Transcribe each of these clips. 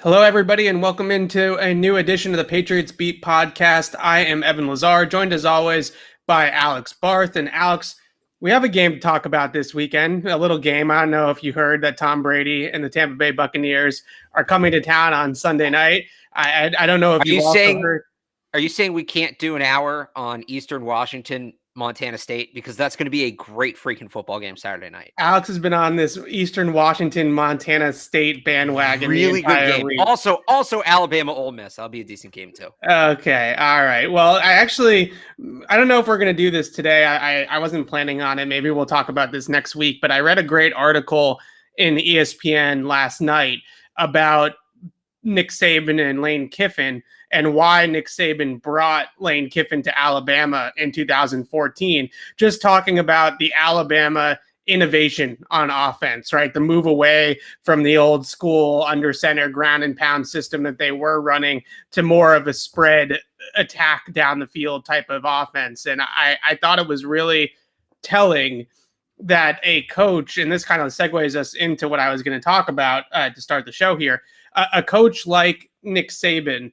Hello, everybody, and welcome into a new edition of the Patriots Beat podcast. I am Evan Lazar, joined as always by Alex Barth. And Alex, we have a game to talk about this weekend, a little game. I don't know if you heard that Tom Brady and the Tampa Bay Buccaneers are coming to town on Sunday night. I don't know if you've also heard. Are you saying we can't do an hour on Eastern Washington, Montana State? Because that's going to be a great freaking football game Saturday night. Alex has been on this Eastern Washington, Montana State bandwagon. Really good game. Week. Also Alabama, Ole Miss. That'll be a decent game too. Okay. All right. Well, I don't know if we're going to do this today. I wasn't planning on it. Maybe we'll talk about this next week, but I read a great article in ESPN last night about Nick Saban and Lane Kiffin and why Nick Saban brought Lane Kiffin to Alabama in 2014, just talking about the Alabama innovation on offense, right? The move away from the old school under center ground and pound system that they were running to more of a spread attack down the field type of offense. And I thought it was really telling that a coach, and this kind of segues us into what I was going to talk about to start the show here, a coach like Nick Saban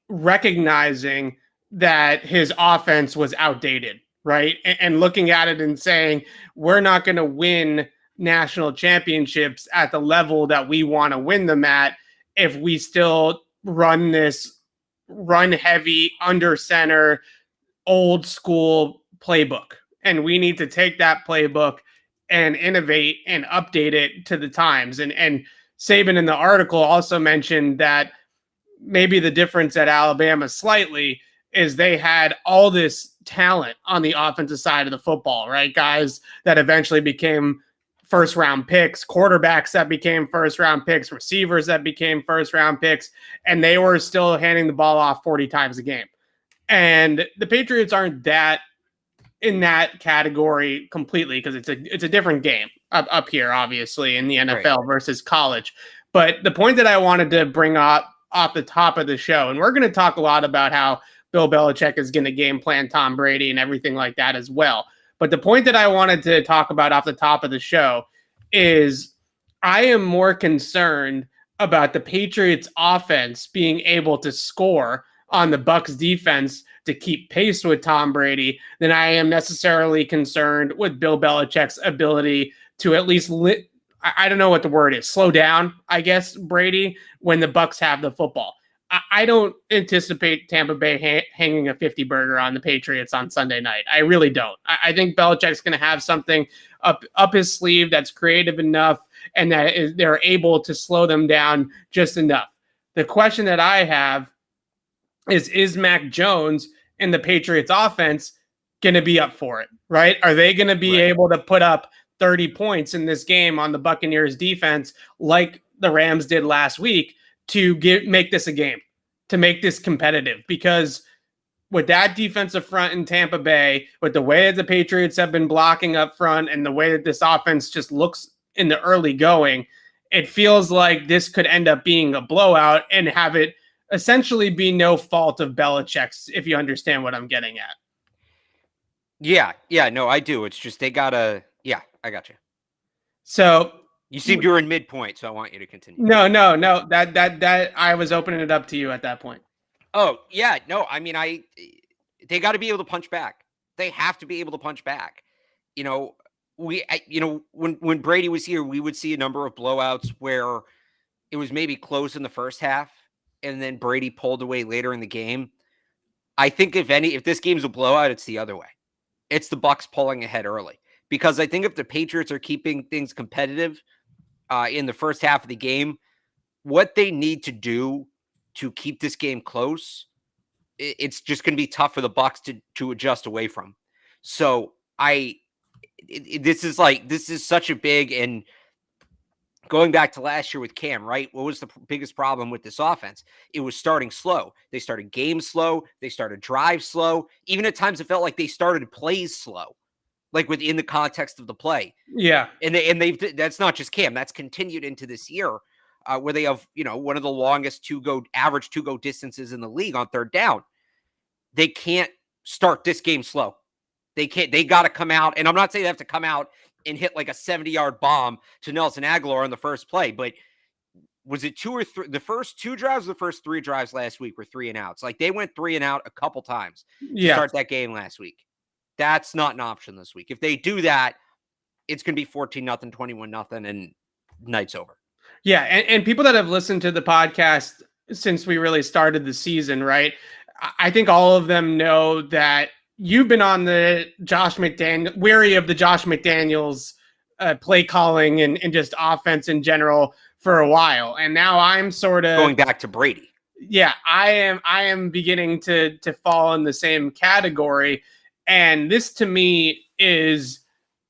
recognizing that his offense was outdated, right? And looking at it and saying, we're not going to win national championships at the level that we want to win them at if we still run this run heavy under center old school playbook. And we need to take that playbook and innovate and update it to the times. And Saban in the article also mentioned that maybe the difference at Alabama slightly is they had all this talent on the offensive side of the football, right? Guys that eventually became first round picks, quarterbacks that became first round picks, receivers that became first round picks, and they were still handing the ball off 40 times a game. And the Patriots aren't that in that category completely because it's a different game up here, obviously, in the NFL versus college. But the point that I wanted to bring up off the top of the show, and we're going to talk a lot about how Bill Belichick is going to game plan Tom Brady and everything like that as well. But the point that I wanted to talk about off the top of the show is I am more concerned about the Patriots offense being able to score on the Bucs defense to keep pace with Tom Brady than I am necessarily concerned with Bill Belichick's ability to at least I don't know what the word is, slow down, I guess, Brady, when the Bucs have the football. I don't anticipate Tampa Bay hanging a 50 burger on the Patriots on Sunday night. I really don't. I think Belichick's going to have something up his sleeve that's creative enough and that they're able to slow them down just enough. The question that I have is Mac Jones and the Patriots offense going to be up for it, right? Are they going to be able to put up 30 points in this game on the Buccaneers defense like the Rams did last week to make this a game, to make this competitive? Because with that defensive front in Tampa Bay, with the way that the Patriots have been blocking up front and the way that this offense just looks in the early going, it feels like this could end up being a blowout and have it essentially be no fault of Belichick's, if you understand what I'm getting at. Yeah, no, I do. It's just they gotta, I got you. So you seemed you were in midpoint, so I want you to continue. No. That I was opening it up to you at that point. Oh, yeah, no, I mean, they got to be able to punch back. They have to be able to punch back. You know, when Brady was here, we would see a number of blowouts where it was maybe close in the first half, and then Brady pulled away later in the game. I think if this game's a blowout, it's the other way. It's the Bucs pulling ahead early. Because I think if the Patriots are keeping things competitive in the first half of the game, what they need to do to keep this game close, it's just going to be tough for the Bucs to adjust away from. So this is such a big, and going back to last year with Cam, right? What was the biggest problem with this offense? It was starting slow. They started games slow. They started drives slow. Even at times it felt like they started plays slow. Like within the context of the play. Yeah. And that's not just Cam, that's continued into this year where they have, one of the longest average two-go distances in the league on third down. They can't start this game slow. They got to come out. And I'm not saying they have to come out and hit like a 70-yard bomb to Nelson Aguilar on the first play, but was it 2 or 3? The first 2 drives, the first 3 drives last week were 3 and outs. Like they went 3 and out a couple times to start that game last week. That's not an option this week. If they do that, it's going to be 14-0, 21-0, and night's over. Yeah, and people that have listened to the podcast since we really started the season, right? I think all of them know that you've been on the weary of the Josh McDaniels play calling and just offense in general for a while. And now I'm sort of going back to Brady. Yeah, I am beginning to fall in the same category. And this to me is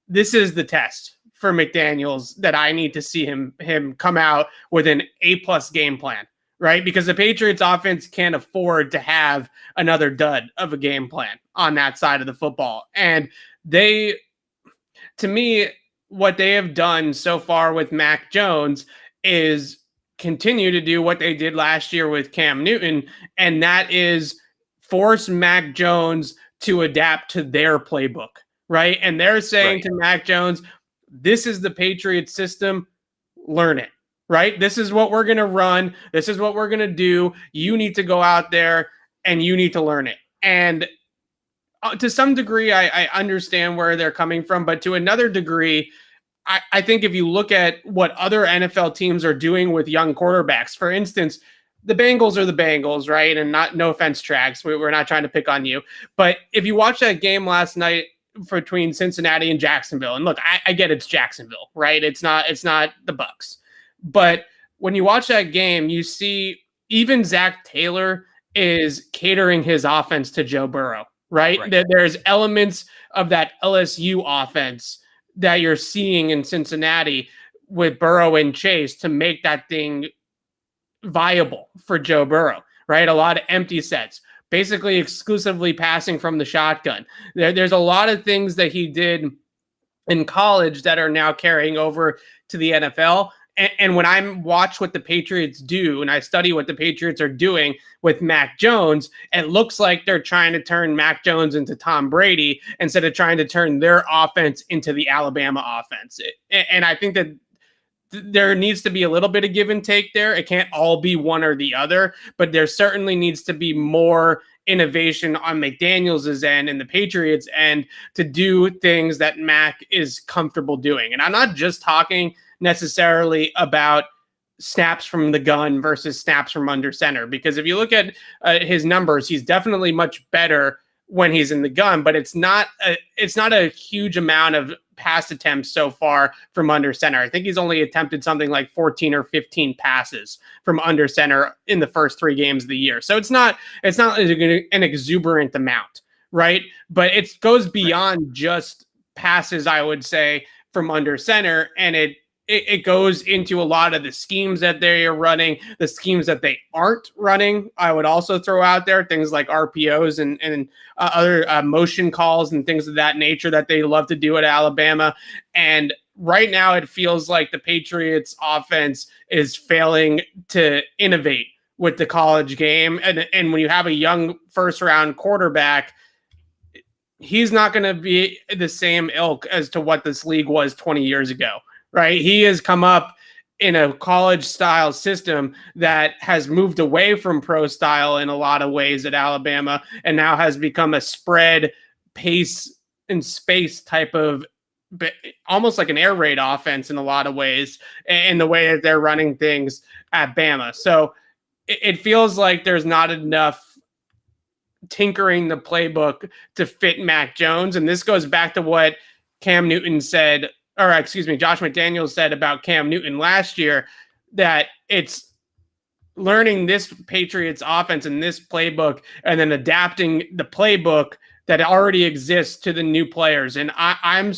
the test for McDaniels that I need to see him come out with an A+ game plan, right? Because the Patriots offense can't afford to have another dud of a game plan on that side of the football. And to me, what they have done so far with Mac Jones is continue to do what they did last year with Cam Newton, and that is force Mac Jones to adapt to their playbook, right? And they're saying to Mac Jones, this is the Patriots system, learn it, right? This is what we're going to run. This is what we're going to do. You need to go out there and you need to learn it. And to some degree, I understand where they're coming from, but to another degree, I think if you look at what other NFL teams are doing with young quarterbacks, for instance, the Bengals are the Bengals, right? And no offense, Trags, we're not trying to pick on you. But if you watch that game last night between Cincinnati and Jacksonville, and look, I get it's Jacksonville, right? It's not the Bucs. But when you watch that game, you see even Zach Taylor is catering his offense to Joe Burrow, right? There's elements of that LSU offense that you're seeing in Cincinnati with Burrow and Chase to make that thing viable for Joe Burrow, right? A lot of empty sets, basically exclusively passing from the shotgun. There's a lot of things that he did in college that are now carrying over to the NFL. And when I watch what the Patriots do and I study what the Patriots are doing with Mac Jones, it looks like they're trying to turn Mac Jones into Tom Brady instead of trying to turn their offense into the Alabama offense. And I think that there needs to be a little bit of give and take there. It can't all be one or the other, but there certainly needs to be more innovation on McDaniels' end and the Patriots' end to do things that Mac is comfortable doing. And I'm not just talking necessarily about snaps from the gun versus snaps from under center, because if you look at his numbers, he's definitely much better when he's in the gun, but it's not a huge amount of pass attempts so far from under center. I think he's only attempted something like 14 or 15 passes from under center in the first 3 games of the year. So it's not an exuberant amount, right? But it goes beyond just passes, I would say, from under center, and it goes into a lot of the schemes that they are running, the schemes that they aren't running. I would also throw out there things like RPOs and other motion calls and things of that nature that they love to do at Alabama. And right now it feels like the Patriots offense is failing to innovate with the college game. And when you have a young first-round quarterback, he's not going to be the same ilk as to what this league was 20 years ago. Right. He has come up in a college style system that has moved away from pro style in a lot of ways at Alabama and now has become a spread pace and space type of almost like an air raid offense in a lot of ways in the way that they're running things at Bama. So it feels like there's not enough tinkering the playbook to fit Mac Jones. And this goes back to what Cam Newton said, or excuse me, Josh McDaniels said about Cam Newton last year, that it's learning this Patriots offense and this playbook and then adapting the playbook that already exists to the new players. And I'm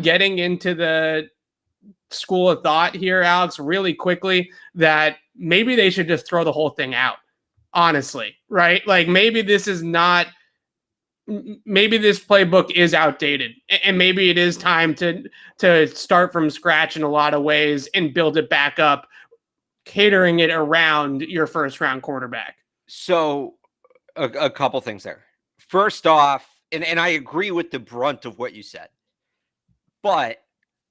getting into the school of thought here, Alex, really quickly, that maybe they should just throw the whole thing out, honestly, right? Like maybe this playbook is outdated and maybe it is time to start from scratch in a lot of ways and build it back up, catering it around your first round quarterback. So a couple things there. First off, and I agree with the brunt of what you said, but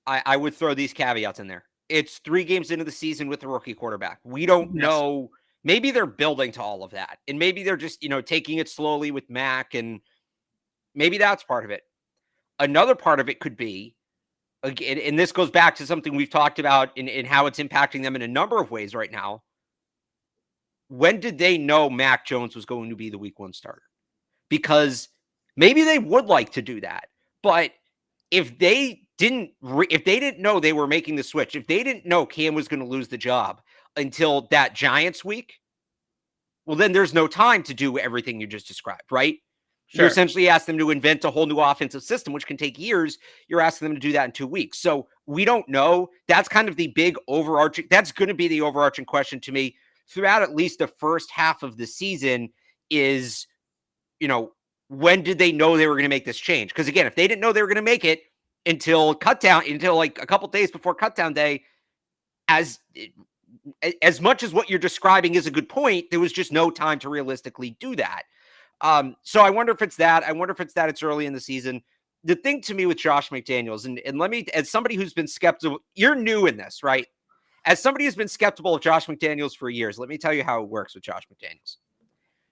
I would throw these caveats in there. It's 3 games into the season with the rookie quarterback. We don't know. Maybe they're building to all of that. And maybe they're just, taking it slowly with Mac. And maybe that's part of it. Another part of it could be, again, and this goes back to something we've talked about in how it's impacting them in a number of ways right now. When did they know Mac Jones was going to be the week 1 starter? Because maybe they would like to do that. But if they didn't know they were making the switch, if they didn't know Cam was going to lose the job until that Giants week, well, then there's no time to do everything you just described, right? Sure. You essentially ask them to invent a whole new offensive system, which can take years. You're asking them to do that in 2 weeks. So we don't know. That's kind of the big overarching, that's going to be the overarching question to me throughout at least the first half of the season is, when did they know they were going to make this change? Because again, if they didn't know they were going to make it until like a couple days before cutdown day, as much as what you're describing is a good point, there was just no time to realistically do that. So I wonder if it's that. I wonder if it's that it's early in the season. The thing to me with Josh McDaniels, and let me, as somebody who's been skeptical, you're new in this, right? As somebody who's been skeptical of Josh McDaniels for years, let me tell you how it works with Josh McDaniels.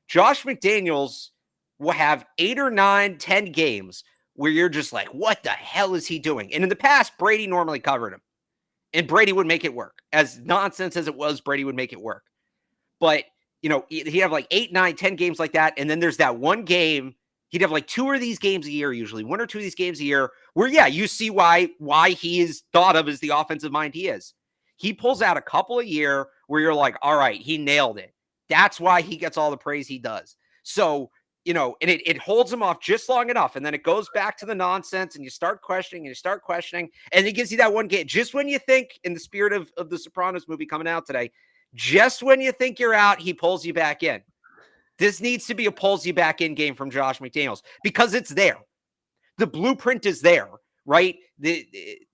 Josh McDaniels will have 8 or 9, 10 games where you're just like, what the hell is he doing? And in the past, Brady normally covered him. And Brady would make it work. As nonsense as it was, Brady would make it work. But, he'd have like 8, 9, 10 games like that. And then there's that one game. He'd have like 2 of these games a year, usually 1 or 2 of these games a year, where, you see why he is thought of as the offensive mind he is. He pulls out a couple a year where you're like, all right, he nailed it. That's why he gets all the praise he does. So, and it holds him off just long enough. And then it goes back to the nonsense and you start questioning and it gives you that one game. Just when you think, in the spirit of the Sopranos movie coming out today, just when you think you're out, he pulls you back in. This needs to be a pulls you back in game from Josh McDaniels because it's there. The blueprint is there, right? The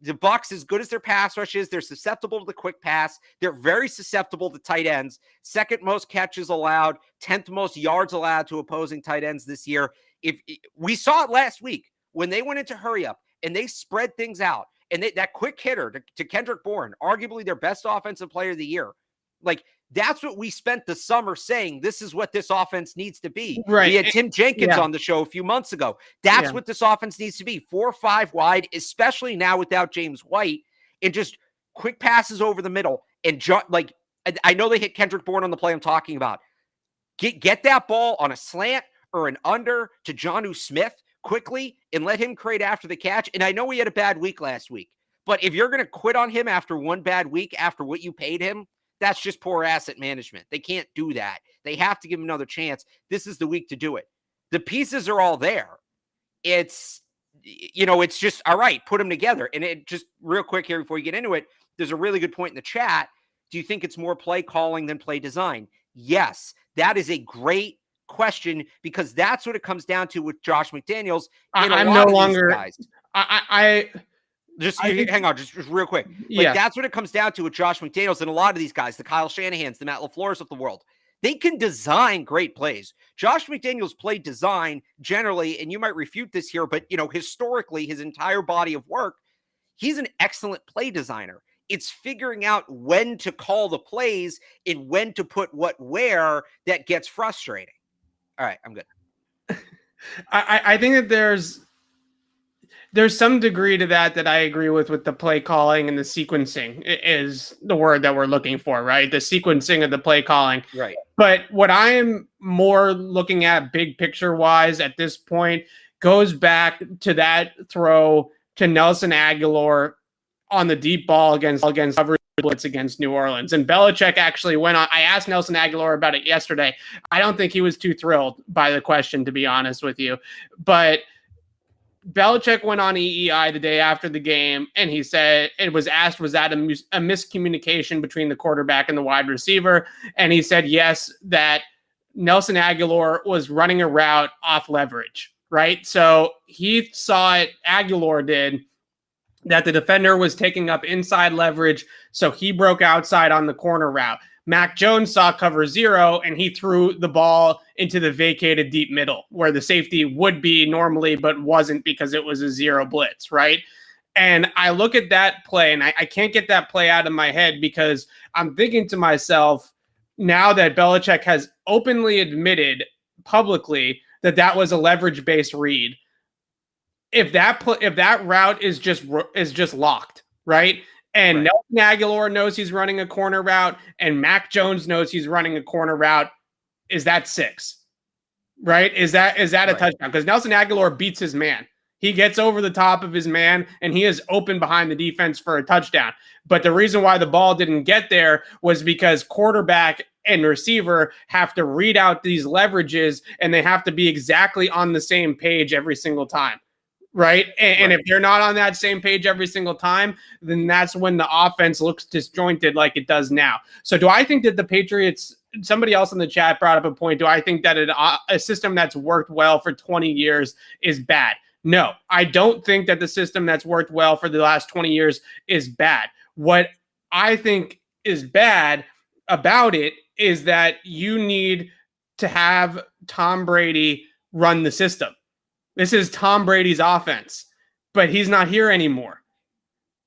Bucs, as good as their pass rush is, they're susceptible to the quick pass. They're very susceptible to tight ends. 2nd most catches allowed, 10th most yards allowed to opposing tight ends this year. If we saw it last week when they went into hurry up and they spread things out, and that quick hitter to Kendrick Bourne, arguably their best offensive player of the year, like that's what we spent the summer saying. This is what this offense needs to be. Right. We had Tim Jenkins on the show a few months ago. That's what this offense needs to be. 4 or 5 wide, especially now without James White, and just quick passes over the middle. And I know they hit Kendrick Bourne on the play I'm talking about. Get that ball on a slant or an under to Jonnu Smith quickly and let him create after the catch. And I know he had a bad week last week, but if you're going to quit on him after one bad week, after what you paid him, that's just poor asset management. They can't do that. They have to give him another chance. This is the week to do it. The pieces are all there. It's just, all right, put them together. And it just real quick here before you get into it, there's a really good point in the chat. Do you think it's more play calling than play design? Yes, that is a great question because that's what it comes down to with Josh McDaniels. I'm no longer, hang on, just real quick. That's what it comes down to with Josh McDaniels and a lot of these guys, the Kyle Shanahans, the Matt LaFleurs of the world. They can design great plays. Josh McDaniels played design generally, and you might refute this here, but historically, his entire body of work, he's an excellent play designer. It's figuring out when to call the plays and when to put what where that gets frustrating. All right, I'm good. I think that there's some degree to that I agree with the play calling, and the sequencing is the word that we're looking for, right? The sequencing of the play calling. Right. But what I am more looking at big picture wise at this point goes back to that throw to Nelson Aguilar on the deep ball against coverage blitz against New Orleans. And Belichick actually went on. I asked Nelson Aguilar about it yesterday. I don't think he was too thrilled by the question, to be honest with you. But Belichick went on EEI the day after the game, and he said it was asked, was that a miscommunication between the quarterback and the wide receiver? And he said, yes, that Nelson Aguilar was running a route off leverage, right? So he saw it, Aguilar did, that the defender was taking up inside leverage, so he broke outside on the corner route. Mac Jones saw cover 0, and he threw the ball into the vacated deep middle where the safety would be normally, but wasn't because it was a 0 blitz, right? And I look at that play, and I can't get that play out of my head because I'm thinking to myself, now that Belichick has openly admitted publicly that was a leverage-based read, if that route is just locked, right? And Right. Nelson Aguilar knows he's running a corner route, and Mac Jones knows he's running a corner route, is that 6? Right? Is that a touchdown? Because Nelson Aguilar beats his man. He gets over the top of his man, and he is open behind the defense for a touchdown. But the reason why the ball didn't get there was because quarterback and receiver have to read out these leverages, and they have to be exactly on the same page every single time. Right. And if they're not on that same page every single time, then that's when the offense looks disjointed like it does now. So do I think that the Patriots, somebody else in the chat brought up a point, do I think that a system that's worked well for 20 years is bad? No, I don't think that the system that's worked well for the last 20 years is bad. What I think is bad about it is that you need to have Tom Brady run the system. This is Tom Brady's offense, but he's not here anymore.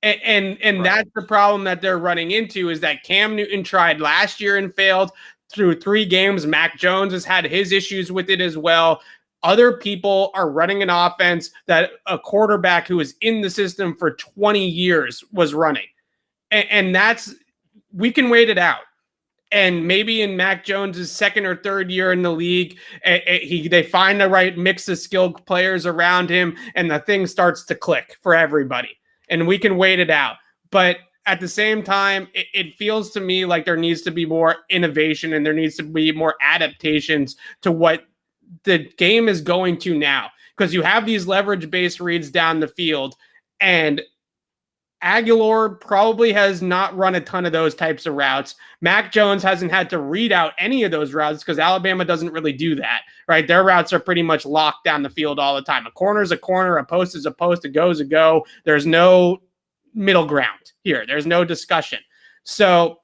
And that's the problem that they're running into, is that Cam Newton tried last year and failed through 3 games. Mac Jones has had his issues with it as well. Other people are running an offense that a quarterback who was in the system for 20 years was running. And that's, we can wait it out. And maybe in Mac Jones's 2nd or 3rd year in the league, they find the right mix of skilled players around him, and the thing starts to click for everybody. And we can wait it out. But at the same time, it feels to me like there needs to be more innovation, and there needs to be more adaptations to what the game is going to now. Because you have these leverage-based reads down the field, and Aguilar probably has not run a ton of those types of routes. Mac Jones hasn't had to read out any of those routes because Alabama doesn't really do that, right? Their routes are pretty much locked down the field all the time. A corner is a corner, a post is a post, a go is a go. There's no middle ground here. There's no discussion. So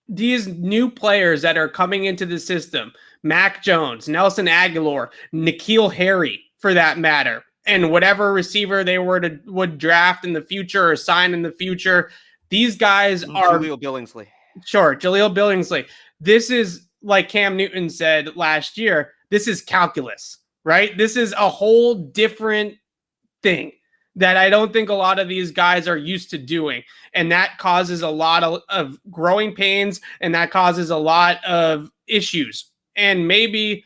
these new players that are coming into the system, Mac Jones, Nelson Aguilar, N'Keal Harry, for that matter, and whatever receiver they would draft in the future or sign in the future, these guys are Jaleel Billingsley. Sure, Jaleel Billingsley. This is, like Cam Newton said last year, this is calculus, right? This is a whole different thing that I don't think a lot of these guys are used to doing. And that causes a lot of growing pains, and that causes a lot of issues. And maybe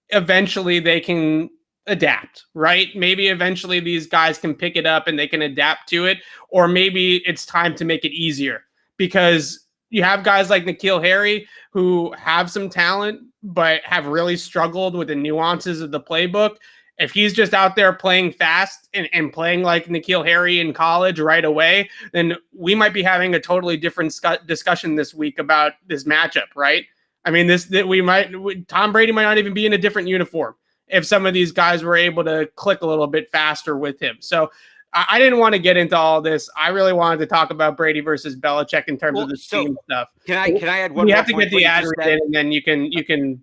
eventually they can adapt, right? Maybe eventually these guys can pick it up and they can adapt to it, or maybe it's time to make it easier, because you have guys like N'Keal Harry who have some talent but have really struggled with the nuances of the playbook. If he's just out there playing fast and playing like N'Keal Harry in college right away, then we might be having a totally different discussion this week about this matchup, right? I mean, Tom Brady might not even be in a different uniform if some of these guys were able to click a little bit faster with him. So I didn't want to get into all this. I really wanted to talk about Brady versus Belichick in terms of the team stuff. Can I add one? We have to get the ad read in, and then you can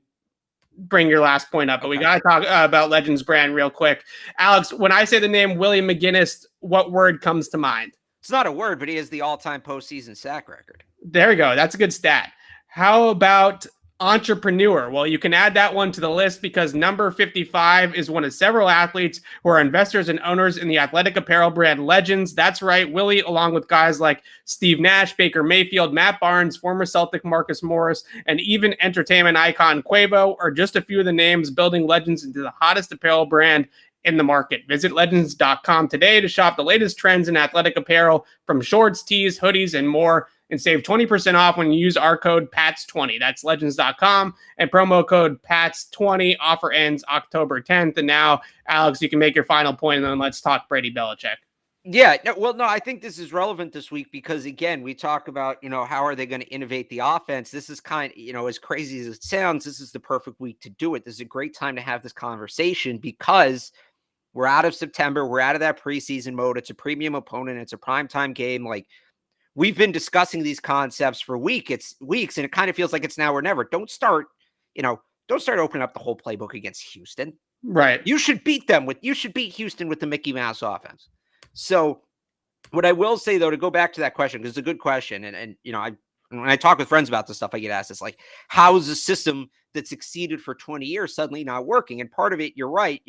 bring your last point up. But we got to talk about Legends brand real quick. Alex, when I say the name Willie McGinnis, what word comes to mind? It's not a word, but he has the all-time postseason sack record. There we go. That's a good stat. How about entrepreneur? Well, you can add that one to the list because number 55 is one of several athletes who are investors and owners in the athletic apparel brand Legends. That's right. Willie, along with guys like Steve Nash, Baker Mayfield, Matt Barnes, former Celtic Marcus Morris, and even entertainment icon Quavo are just a few of the names building Legends into the hottest apparel brand in the market. Visit legends.com today to shop the latest trends in athletic apparel, from shorts, tees, hoodies, and more, and save 20% off when you use our code PATS20. That's legends.com and promo code PATS20. Offer ends October 10th. And now, Alex, you can make your final point, and then let's talk Brady Belichick. Yeah, no, I think this is relevant this week because, again, we talk about, how are they going to innovate the offense? This is kind of, as crazy as it sounds, this is the perfect week to do it. This is a great time to have this conversation because we're out of September. We're out of that preseason mode. It's a premium opponent. It's a primetime game. Like, we've been discussing these concepts for weeks, and it kind of feels like it's now or never. Don't start opening up the whole playbook against Houston. Right. You should beat Houston with the Mickey Mouse offense. So what I will say, though, to go back to that question, because it's a good question, and when I talk with friends about this stuff, I get asked this, like, how is a system that succeeded for 20 years suddenly not working? And part of it, you're right,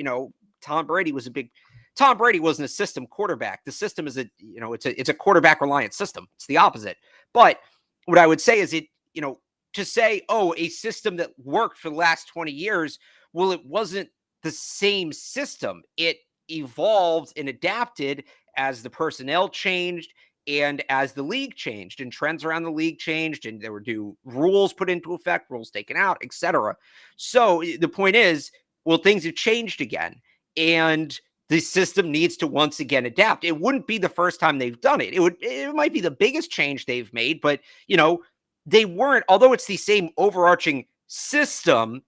Tom Brady wasn't a system quarterback. The system is it's a quarterback reliant system. It's the opposite. But what I would say is to say, oh, a system that worked for the last 20 years, well, it wasn't the same system. It evolved and adapted as the personnel changed and as the league changed and trends around the league changed and there were new rules put into effect, rules taken out, etc. So the point is, well, things have changed again and the system needs to once again adapt. It wouldn't be the first time they've done it. It might be the biggest change they've made, but they weren't, although it's the same overarching system,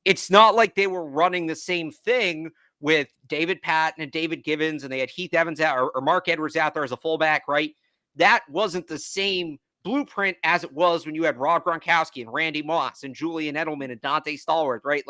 it's not like they were running the same thing with David Patton and David Givens, and they had Heath Evans out or Mark Edwards out there as a fullback, right? That wasn't the same blueprint as it was when you had Rob Gronkowski and Randy Moss and Julian Edelman and Dante Stallworth, right?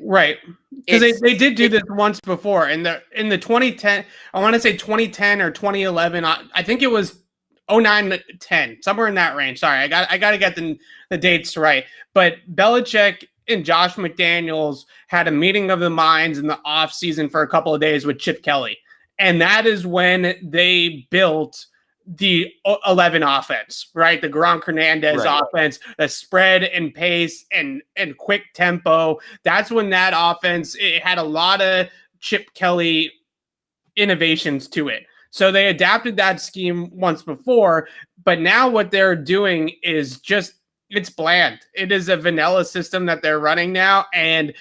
Right. Because they did do this once before in the 2010, I want to say 2010 or 2011. I think it was 09 to 10, somewhere in that range. Sorry, I got to get the dates right. But Belichick and Josh McDaniels had a meeting of the minds in the offseason for a couple of days with Chip Kelly. And that is when they built the 11 offense, right? The Gronk Hernandez offense, the spread and pace and quick tempo. That's when that offense, it had a lot of Chip Kelly innovations to it. So they adapted that scheme once before, but now what they're doing is just, it's bland. It is a vanilla system that they're running now. And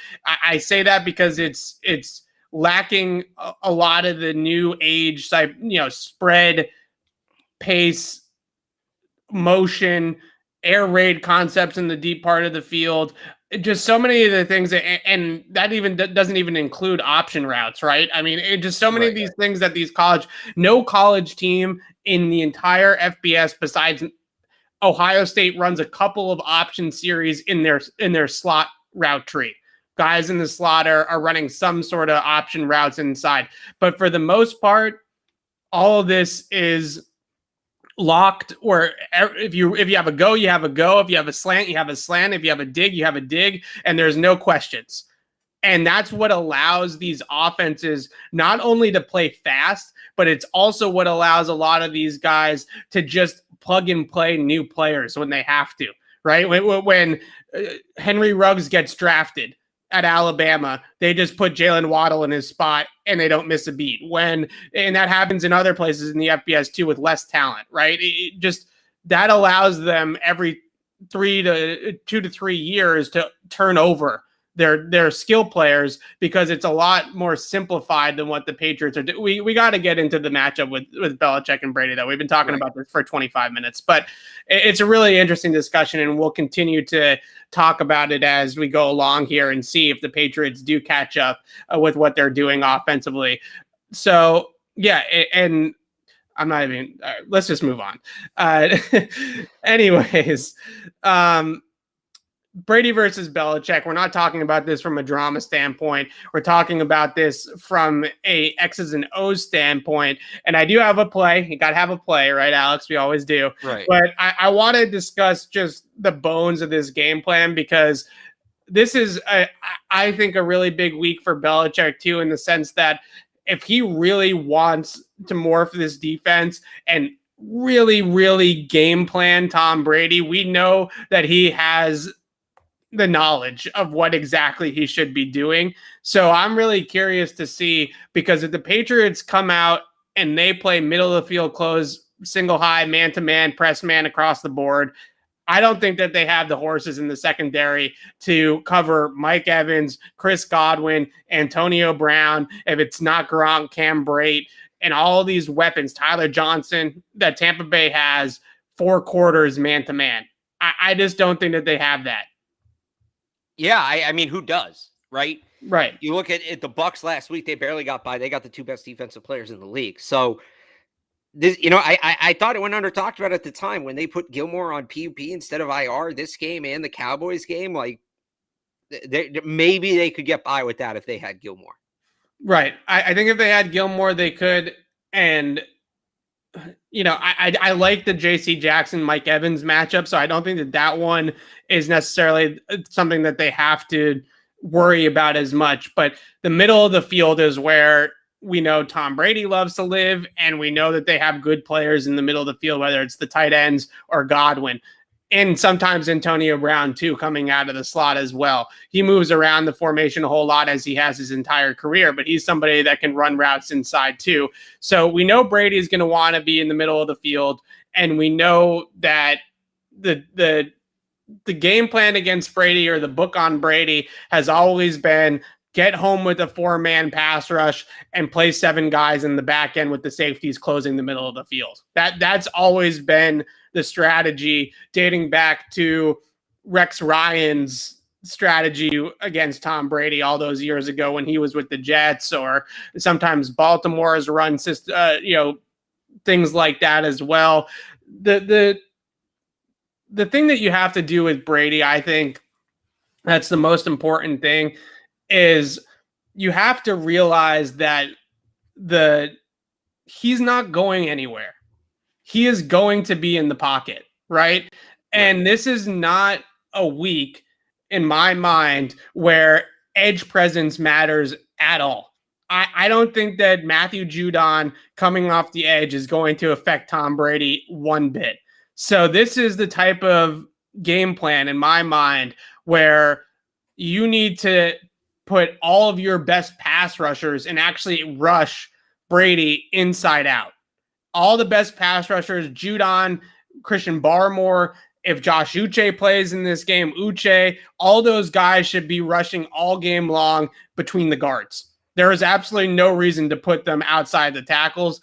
I say that because it's lacking a lot of the new age type, spread, pace, motion, air raid concepts in the deep part of the field. Just so many of the things and that even doesn't even include option routes, right? I mean, just so many of these things that no college team in the entire FBS besides Ohio State runs a couple of option series in their slot route tree. Guys in the slot are running some sort of option routes inside. But for the most part, all of this is locked, or if you have a go, you have a go. If you have a slant, you have a slant. If you have a dig, you have a dig, and there's no questions. And that's what allows these offenses not only to play fast, but it's also what allows a lot of these guys to just plug and play new players when they have to, right? When Henry Ruggs gets drafted at Alabama, they just put Jalen Waddle in his spot and they don't miss a beat. And that happens in other places in the FBS too with less talent, right? It just, that allows them every 2 to 3 years to turn over their skill players because it's a lot more simplified than what the Patriots are doing. We got to get into the matchup with Belichick and Brady, though. We've been talking about this for 25 minutes, but it's a really interesting discussion, and we'll continue to talk about it as we go along here and see if the Patriots do catch up with what they're doing offensively. So, yeah, and I'm not even let's just move on. Anyways, Brady versus Belichick. We're not talking about this from a drama standpoint. We're talking about this from a X's and O's standpoint. And I do have a play. You got to have a play, right, Alex? We always do. Right. But I want to discuss just the bones of this game plan because this is, I think, a really big week for Belichick, too, in the sense that if he really wants to morph this defense and really, really game plan Tom Brady, we know that he has the knowledge of what exactly he should be doing. So I'm really curious to see, because if the Patriots come out and they play middle of the field close, single high, man-to-man, press man across the board, I don't think that they have the horses in the secondary to cover Mike Evans, Chris Godwin, Antonio Brown, if it's not Gronk, Cam Brate, and all these weapons, Tyler Johnson, that Tampa Bay has 4 quarters man-to-man. I just don't think that they have that. Yeah, I mean, who does, right? Right. You look at the Bucs last week; they barely got by. They got the 2 best defensive players in the league. So, this, I thought it went under talked about at the time when they put Gilmore on PUP instead of IR this game and the Cowboys game. Like, maybe they could get by with that if they had Gilmore. Right. I think if they had Gilmore, they could. And I like the J.C. Jackson, Mike Evans matchup, so I don't think that one is necessarily something that they have to worry about as much. But the middle of the field is where we know Tom Brady loves to live, and we know that they have good players in the middle of the field, whether it's the tight ends or Godwin. And sometimes Antonio Brown, too, coming out of the slot as well. He moves around the formation a whole lot as he has his entire career, but he's somebody that can run routes inside, too. So we know Brady is going to want to be in the middle of the field, and we know that the game plan against Brady, or the book on Brady, has always been get home with a 4-man pass rush and play 7 guys in the back end with the safeties closing the middle of the field. That's always been the strategy, dating back to Rex Ryan's strategy against Tom Brady all those years ago when he was with the Jets, or sometimes Baltimore's run system, things like that as well. The thing that you have to do with Brady, I think that's the most important thing, is you have to realize that he's not going anywhere. He is going to be in the pocket, right? And this is not a week, in my mind, where edge presence matters at all. I don't think that Matthew Judon coming off the edge is going to affect Tom Brady one bit. So this is the type of game plan, in my mind, where you need to put all of your best pass rushers and actually rush Brady inside out. All the best pass rushers, Judon, Christian Barmore, if Josh Uche plays in this game, Uche, all those guys should be rushing all game long between the guards. There is absolutely no reason to put them outside the tackles.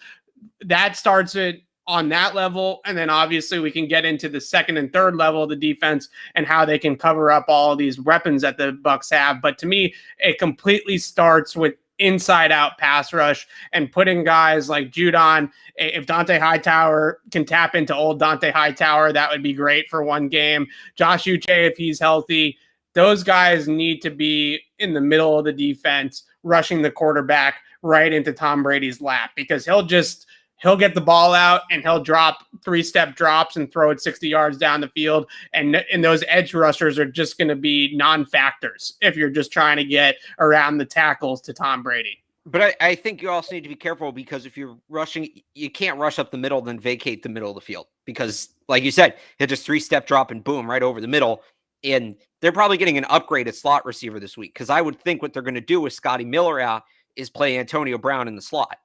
That starts it on that level, and then obviously we can get into the second and third level of the defense and how they can cover up all of these weapons that the Bucs have. But to me, it completely starts with inside out pass rush and putting guys like Judon. If Dante Hightower can tap into old Dante Hightower, that would be great for one game. Josh Uche, if he's healthy, those guys need to be in the middle of the defense, rushing the quarterback right into Tom Brady's lap, because he'll get the ball out and he'll drop 3-step drops and throw it 60 yards down the field. And those edge rushers are just going to be non-factors if you're just trying to get around the tackles to Tom Brady. But I think you also need to be careful, because if you're rushing, you can't rush up the middle, then vacate the middle of the field. Because like you said, he'll just 3-step drop and boom, right over the middle. And they're probably getting an upgraded slot receiver this week, because I would think what they're going to do with Scotty Miller out is play Antonio Brown in the slot.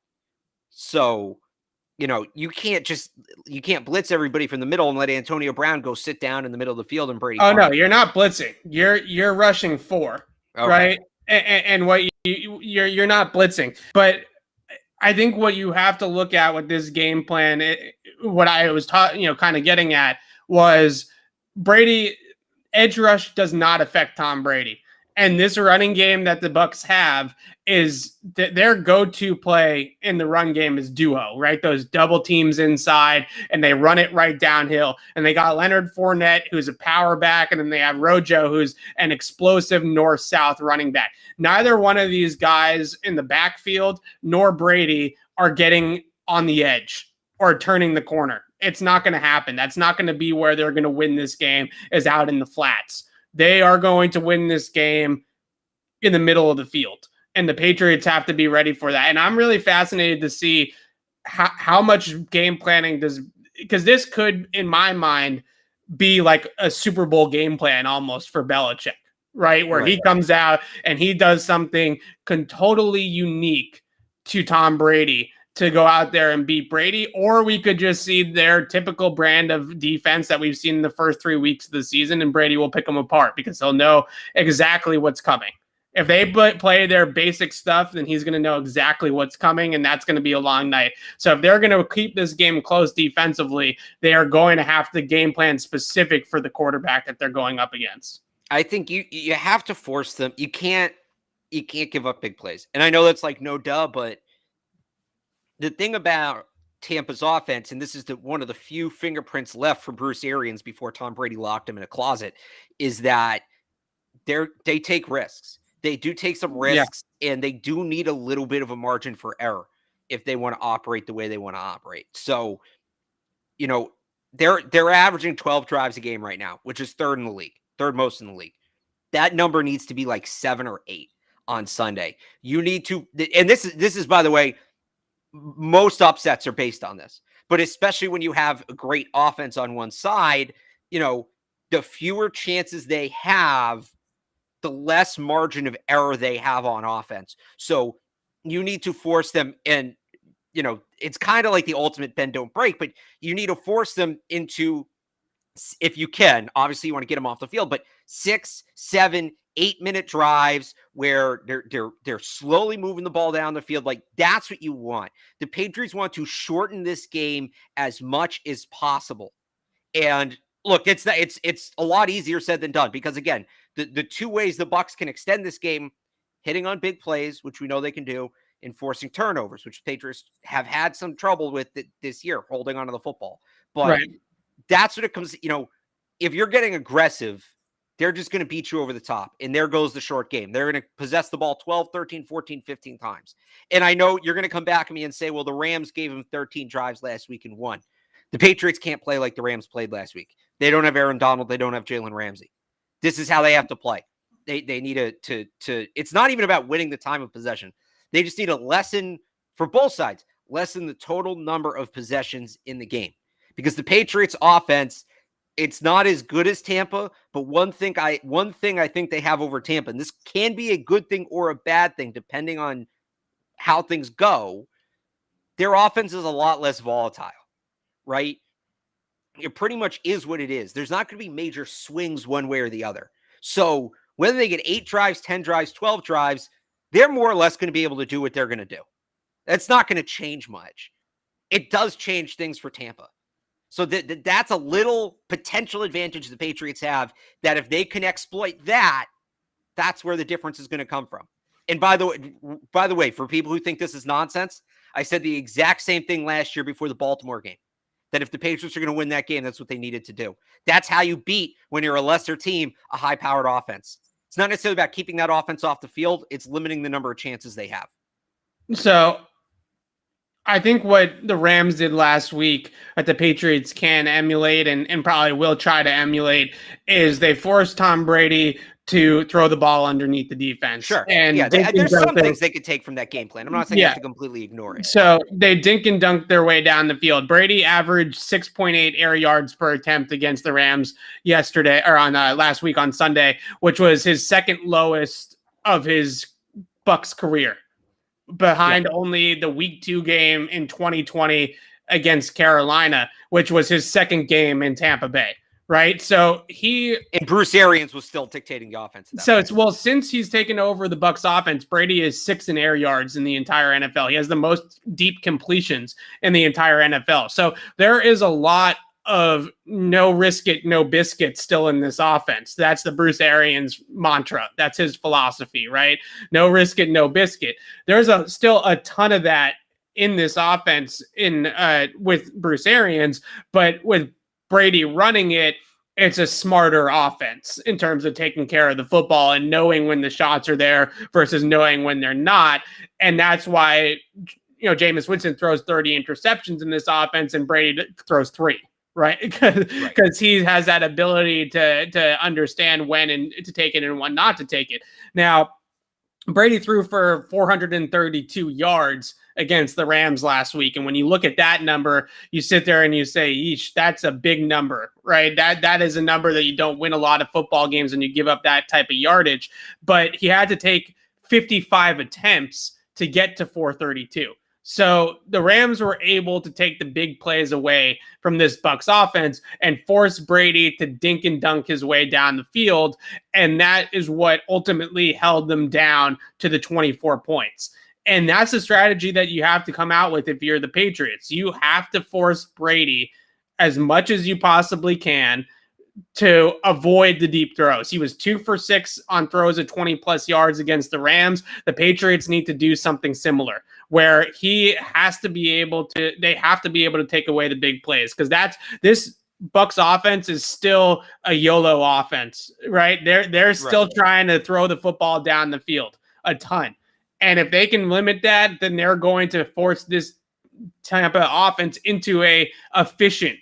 So you can't blitz everybody from the middle and let Antonio Brown go sit down in the middle of the field and Brady. Oh, no, you're not blitzing. You're rushing 4, okay, right? And what you're not blitzing. But I think what you have to look at with this game plan, what I was kind of getting at, was Brady edge rush does not affect Tom Brady. And this running game that the Bucs have is their go-to play in the run game is duo, right? Those double teams inside, and they run it right downhill. And they got Leonard Fournette, who's a power back, and then they have Rojo, who's an explosive north-south running back. Neither one of these guys in the backfield nor Brady are getting on the edge or turning the corner. It's not going to happen. That's not going to be where they're going to win this game, is out in the flats. They are going to win this game in the middle of the field, and the Patriots have to be ready for that. And I'm really fascinated to see how much game planning because this could, in my mind, be like a Super Bowl game plan almost for Belichick, right? Where he comes out and he does something totally unique to Tom Brady to go out there and beat Brady. Or we could just see their typical brand of defense that we've seen in the first 3 weeks of the season, and Brady will pick them apart because he'll know exactly what's coming. If they play their basic stuff, then he's going to know exactly what's coming, and that's going to be a long night. So if they're going to keep this game close defensively, they are going to have to game plan specific for the quarterback that they're going up against. I think you have to force them. You can't give up big plays. And I know that's like no duh, but the thing about Tampa's offense, and this is one of the few fingerprints left for Bruce Arians before Tom Brady locked him in a closet, is that they take risks. They do take some risks, and they do need a little bit of a margin for error. if they want to operate the way they want to operate. So, they're averaging 12 drives a game right now, which is third most in the league. That number needs to be like 7 or 8 on Sunday. You need to, and this is by the way, most upsets are based on this, but especially when you have a great offense on one side, the fewer chances they have, the less margin of error they have on offense. So you need to force them, and it's kind of like the ultimate bend don't break, but you need to force them into, if you can, obviously you want to get them off the field, but 6, 7, 8-minute drives where they're slowly moving the ball down the field. Like, that's what you want. The Patriots want to shorten this game as much as possible. And look, it's a lot easier said than done, because again, the two ways the Bucs can extend this game: hitting on big plays, which we know they can do, and forcing turnovers, which Patriots have had some trouble with this year, holding onto the football. But that's what it comes, if you're getting aggressive, they're just going to beat you over the top. And there goes the short game. They're going to possess the ball 12, 13, 14, 15 times. And I know you're going to come back at me and say, well, the Rams gave them 13 drives last week and won. The Patriots can't play like the Rams played last week. They don't have Aaron Donald. They don't have Jalen Ramsey. This is how they have to play. They need to it's not even about winning the time of possession. They just need a lessen for both sides, lessen the total number of possessions in the game. Because the Patriots offense, it's not as good as Tampa, but one thing I think they have over Tampa, and this can be a good thing or a bad thing depending on how things go, their offense is a lot less volatile, right? It pretty much is what it is. There's not going to be major swings one way or the other. So whether they get 8 drives, 10 drives, 12 drives, they're more or less going to be able to do what they're going to do. That's not going to change much. It does change things for Tampa. So that's a little potential advantage the Patriots have, that if they can exploit that, that's where the difference is going to come from. And by the way, for people who think this is nonsense, I said the exact same thing last year before the Baltimore game, that if the Patriots are going to win that game, that's what they needed to do. That's how you beat, when you're a lesser team, a high-powered offense. It's not necessarily about keeping that offense off the field. It's limiting the number of chances they have. So I think what the Rams did last week that the Patriots can emulate and probably will try to emulate is they forced Tom Brady to throw the ball underneath the defense. Sure. And yeah, there's some things they could take from that game plan. I'm not saying you have to completely ignore it. So they dink and dunk their way down the field. Brady averaged 6.8 air yards per attempt against the Rams yesterday, or on last week on Sunday, which was his second lowest of his Bucs career, behind only the week 2 game in 2020 against Carolina, which was his second game in Tampa Bay. Right. So and Bruce Arians was still dictating the offense. Since he's taken over the Bucs offense, Brady is 6th in air yards in the entire NFL. He has the most deep completions in the entire NFL. So there is a lot of no risk it, no biscuit still in this offense. That's the Bruce Arians mantra. That's his philosophy, right? No risk it, no biscuit. There's still a ton of that in this offense with Bruce Arians, but with Brady running it, it's a smarter offense in terms of taking care of the football and knowing when the shots are there versus knowing when they're not. And that's why, Jameis Winston throws 30 interceptions in this offense and Brady throws 3, right? Because he has that ability to understand when and to take it and when not to take it. Now, Brady threw for 432 yards against the Rams last week. And when you look at that number, you sit there and you say, eesh, that's a big number, right? That is a number that you don't win a lot of football games and you give up that type of yardage. But he had to take 55 attempts to get to 432. So the Rams were able to take the big plays away from this Bucs offense and force Brady to dink and dunk his way down the field. And that is what ultimately held them down to the 24 points. And that's the strategy that you have to come out with if you're the Patriots. You have to force Brady as much as you possibly can to avoid the deep throws. He was 2 for 6 on throws of 20 plus yards against the Rams. The Patriots need to do something similar where they have to be able to take away the big plays, because this Bucs offense is still a YOLO offense, right? They're still trying to throw the football down the field a ton. And if they can limit that, then they're going to force this Tampa offense into a efficient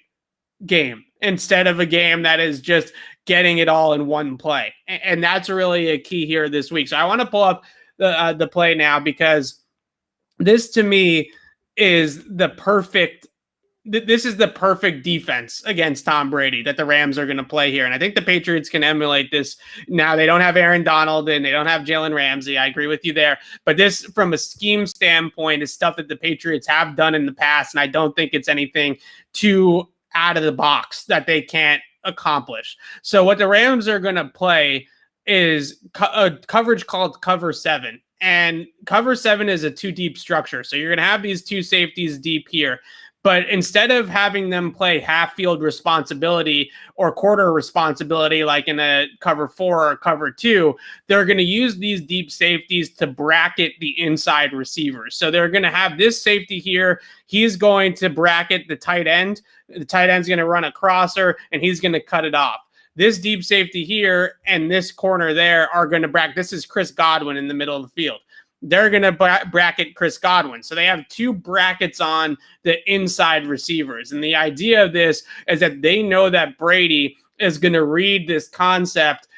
game instead of a game that is just getting it all in one play. And that's really a key here this week. So I want to pull up the play now, because this to me is the perfect defense against Tom Brady that the Rams are going to play here. And I think the Patriots can emulate this. Now, they don't have Aaron Donald and they don't have Jalen Ramsey. I agree with you there. But this, from a scheme standpoint, is stuff that the Patriots have done in the past. And I don't think it's anything too out of the box that they can't accomplish. So what the Rams are going to play is a coverage called cover 7. And cover 7 is a 2 deep structure. So you're going to have these 2 safeties deep here. But instead of having them play half field responsibility or quarter responsibility, like in a cover 4 or cover 2, they're going to use these deep safeties to bracket the inside receivers. So they're going to have this safety here. He's going to bracket the tight end. The tight end's going to run a crosser and he's going to cut it off. This deep safety here and this corner there are going to bracket. This is Chris Godwin in the middle of the field. They're going to bracket Chris Godwin. So they have 2 brackets on the inside receivers. And the idea of this is that they know that Brady is going to read this concept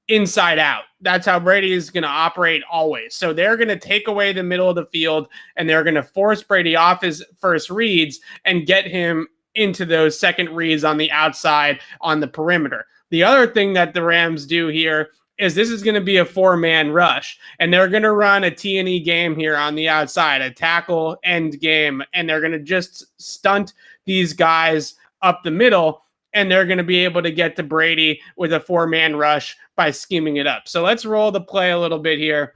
inside out. That's how Brady is going to operate always. So they're going to take away the middle of the field and they're going to force Brady off his first reads and get him into those second reads on the outside on the perimeter. The other thing that the Rams do here is this is going to be a 4-man rush, and they're going to run a T&E game here on the outside, a tackle end game, and they're going to just stunt these guys up the middle, and they're going to be able to get to Brady with a 4-man rush by scheming it up. So let's roll the play a little bit here,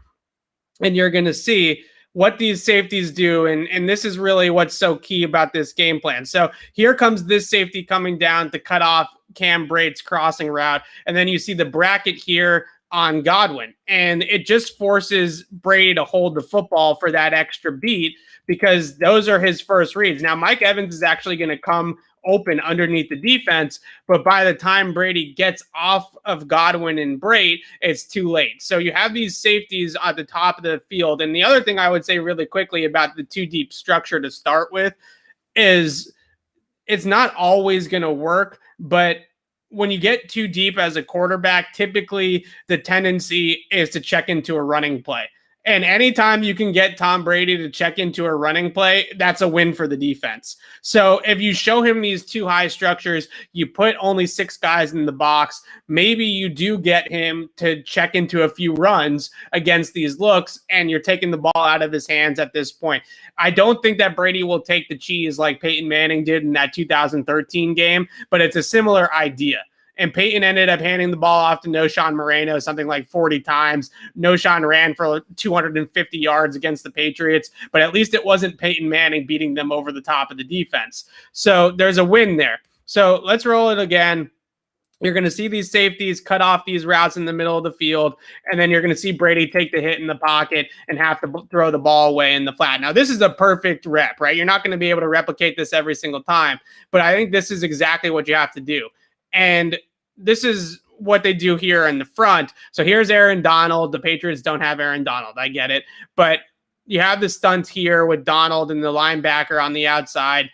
and you're going to see what these safeties do, and this is really what's so key about this game plan. So here comes this safety coming down to cut off Cam Brate's crossing route, and then you see the bracket here on Godwin, and it just forces Brady to hold the football for that extra beat because those are his first reads. Now, Mike Evans is actually going to come open underneath the defense, but by the time Brady gets off of Godwin and Brate, it's too late. So you have these safeties at the top of the field. And the other thing I would say really quickly about the 2 deep structure to start with is it's not always going to work, but when you get too deep as a quarterback, typically the tendency is to check into a running play. And anytime you can get Tom Brady to check into a running play, that's a win for the defense. So if you show him these 2 high structures, you put only 6 guys in the box, maybe you do get him to check into a few runs against these looks, and you're taking the ball out of his hands at this point. I don't think that Brady will take the cheese like Peyton Manning did in that 2013 game, but it's a similar idea. And Peyton ended up handing the ball off to Noshawn Moreno something like 40 times. Noshawn ran for 250 yards against the Patriots, but at least it wasn't Peyton Manning beating them over the top of the defense. So there's a win there. So let's roll it again. You're going to see these safeties cut off these routes in the middle of the field, and then you're going to see Brady take the hit in the pocket and have to throw the ball away in the flat. Now, this is a perfect rep, right? You're not going to be able to replicate this every single time, but I think this is exactly what you have to do. And this is what they do here in the front. So here's Aaron Donald. The Patriots don't have Aaron Donald. I get it. But you have the stunt here with Donald and the linebacker on the outside.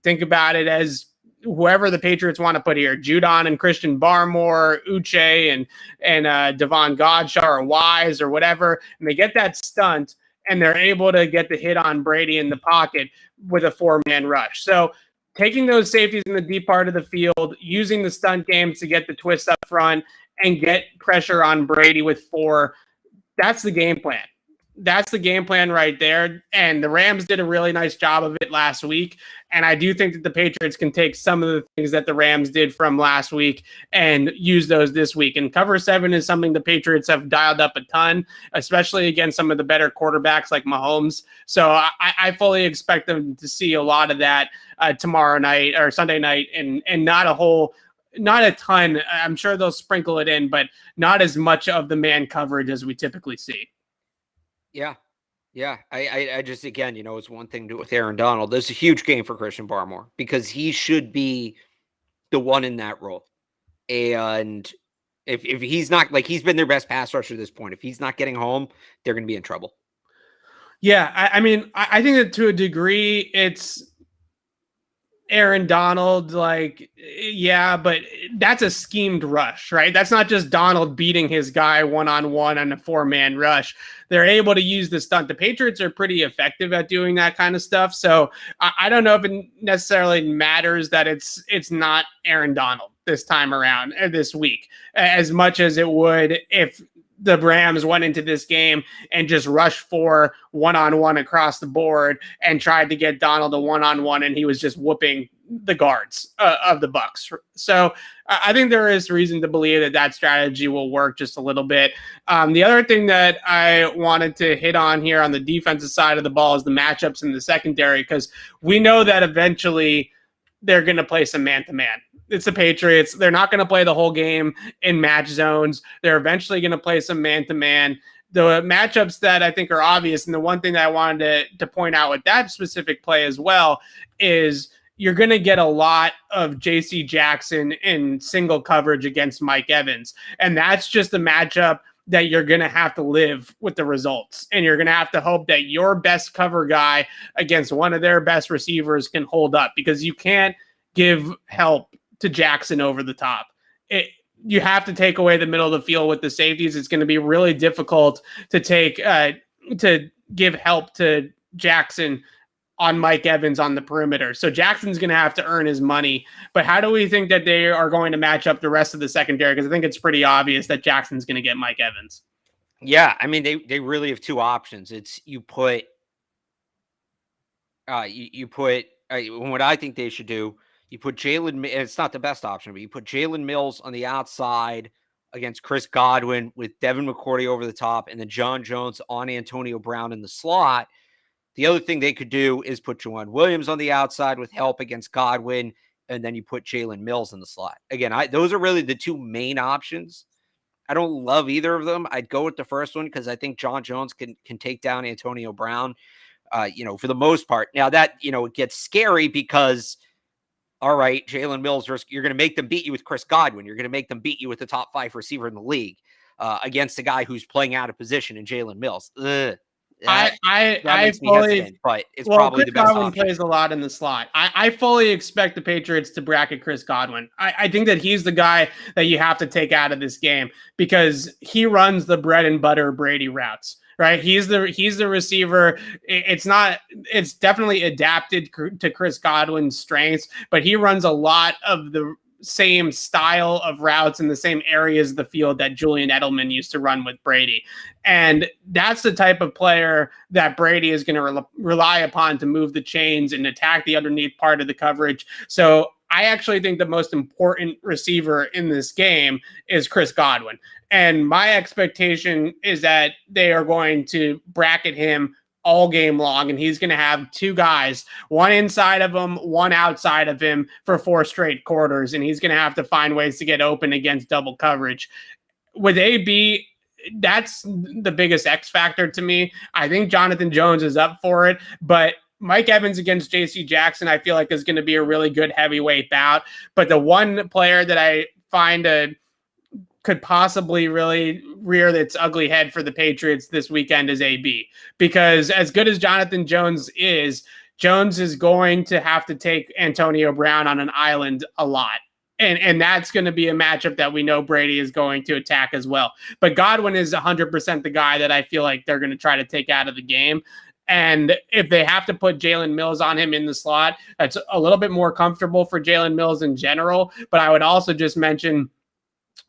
Think about it as whoever the Patriots want to put here, Judon and Christian Barmore, Uche and Devon Godshaw or Wise or whatever. And they get that stunt and they're able to get the hit on Brady in the pocket with a 4-man rush. So taking those safeties in the deep part of the field, using the stunt games to get the twist up front and get pressure on Brady with 4, that's the game plan. That's the game plan right there. And the Rams did a really nice job of it last week. And I do think that the Patriots can take some of the things that the Rams did from last week and use those this week. And cover 7 is something the Patriots have dialed up a ton, especially against some of the better quarterbacks like Mahomes. So I fully expect them to see a lot of that tomorrow night or Sunday night and not a ton. I'm sure they'll sprinkle it in, but not as much of the man coverage as we typically see. Yeah. Yeah. I just, again, it's one thing to do with Aaron Donald. This is a huge game for Christian Barmore because he should be the one in that role. And if he's not, like, he's been their best pass rusher at this point. If he's not getting home, they're going to be in trouble. Yeah, I mean, I think that to a degree, it's Aaron Donald, like, yeah, but that's a schemed rush, right? That's not just Donald beating his guy one-on-one on a four-man rush. They're able to use the stunt. The Patriots are pretty effective at doing that kind of stuff. So I don't know if it necessarily matters that it's not Aaron Donald this time around, this week, as much as it would if the Rams went into this game and just rushed for one-on-one across the board and tried to get Donald a one-on-one, and he was just whooping the guards of the Bucs. So I think there is reason to believe that that strategy will work just a little bit. The other thing that I wanted to hit on here on the defensive side of the ball is the matchups in the secondary, because we know that eventually they're going to play some man-to-man. It's the Patriots. They're not going to play the whole game in match zones. They're eventually going to play some man-to-man. The matchups that I think are obvious, and the one thing that I wanted to point out with that specific play as well, is you're going to get a lot of J.C. Jackson in single coverage against Mike Evans. And that's just a matchup that you're going to have to live with the results. And you're going to have to hope that your best cover guy against one of their best receivers can hold up, because you can't give help to Jackson over the top. You have to take away the middle of the field with the safeties. It's going to be really difficult to to give help to Jackson on Mike Evans on the perimeter. So Jackson's going to have to earn his money. But how do we think that they are going to match up the rest of the secondary? Because I think it's pretty obvious that Jackson's going to get Mike Evans. Yeah, I mean, they really have two options. It's you put what I think they should do. You put Jalen, it's not the best option, but you put Jalen Mills on the outside against Chris Godwin with Devin McCourty over the top, and then John Jones on Antonio Brown in the slot. The other thing they could do is put Juwan Williams on the outside with help against Godwin, and then you put Jalen Mills in the slot. Again, those are really the two main options. I don't love either of them. I'd go with the first one because I think John Jones can take down Antonio Brown, for the most part. Now that, it gets scary because, all right, Jalen Mills, you're going to make them beat you with Chris Godwin. You're going to make them beat you with the top 5 receiver in the league against a guy who's playing out of position in Jalen Mills. That makes me hesitant, but it's probably Chris the best Godwin option. plays a lot in the slot. I fully expect the Patriots to bracket Chris Godwin. I think that he's the guy that you have to take out of this game, because he runs the bread and butter Brady routes. Right, he's the receiver. It's definitely adapted to Chris Godwin's strengths, but he runs a lot of the same style of routes in the same areas of the field that Julian Edelman used to run with Brady. And that's the type of player that Brady is going to rely upon to move the chains and attack the underneath part of the coverage. So I actually think the most important receiver in this game is Chris Godwin. And my expectation is that they are going to bracket him all game long, and he's going to have 2 guys, one inside of him, one outside of him for 4 straight quarters, and he's going to have to find ways to get open against double coverage. With AB, that's the biggest X factor to me. I think Jonathan Jones is up for it, but Mike Evans against J.C. Jackson, I feel like is going to be a really good heavyweight bout. But the one player that I find could possibly really rear its ugly head for the Patriots this weekend is AB. Because as good as Jonathan Jones is going to have to take Antonio Brown on an island a lot. And that's going to be a matchup that we know Brady is going to attack as well. But Godwin is 100% the guy that I feel like they're going to try to take out of the game. And if they have to put Jalen Mills on him in the slot, that's a little bit more comfortable for Jalen Mills in general. But I would also just mention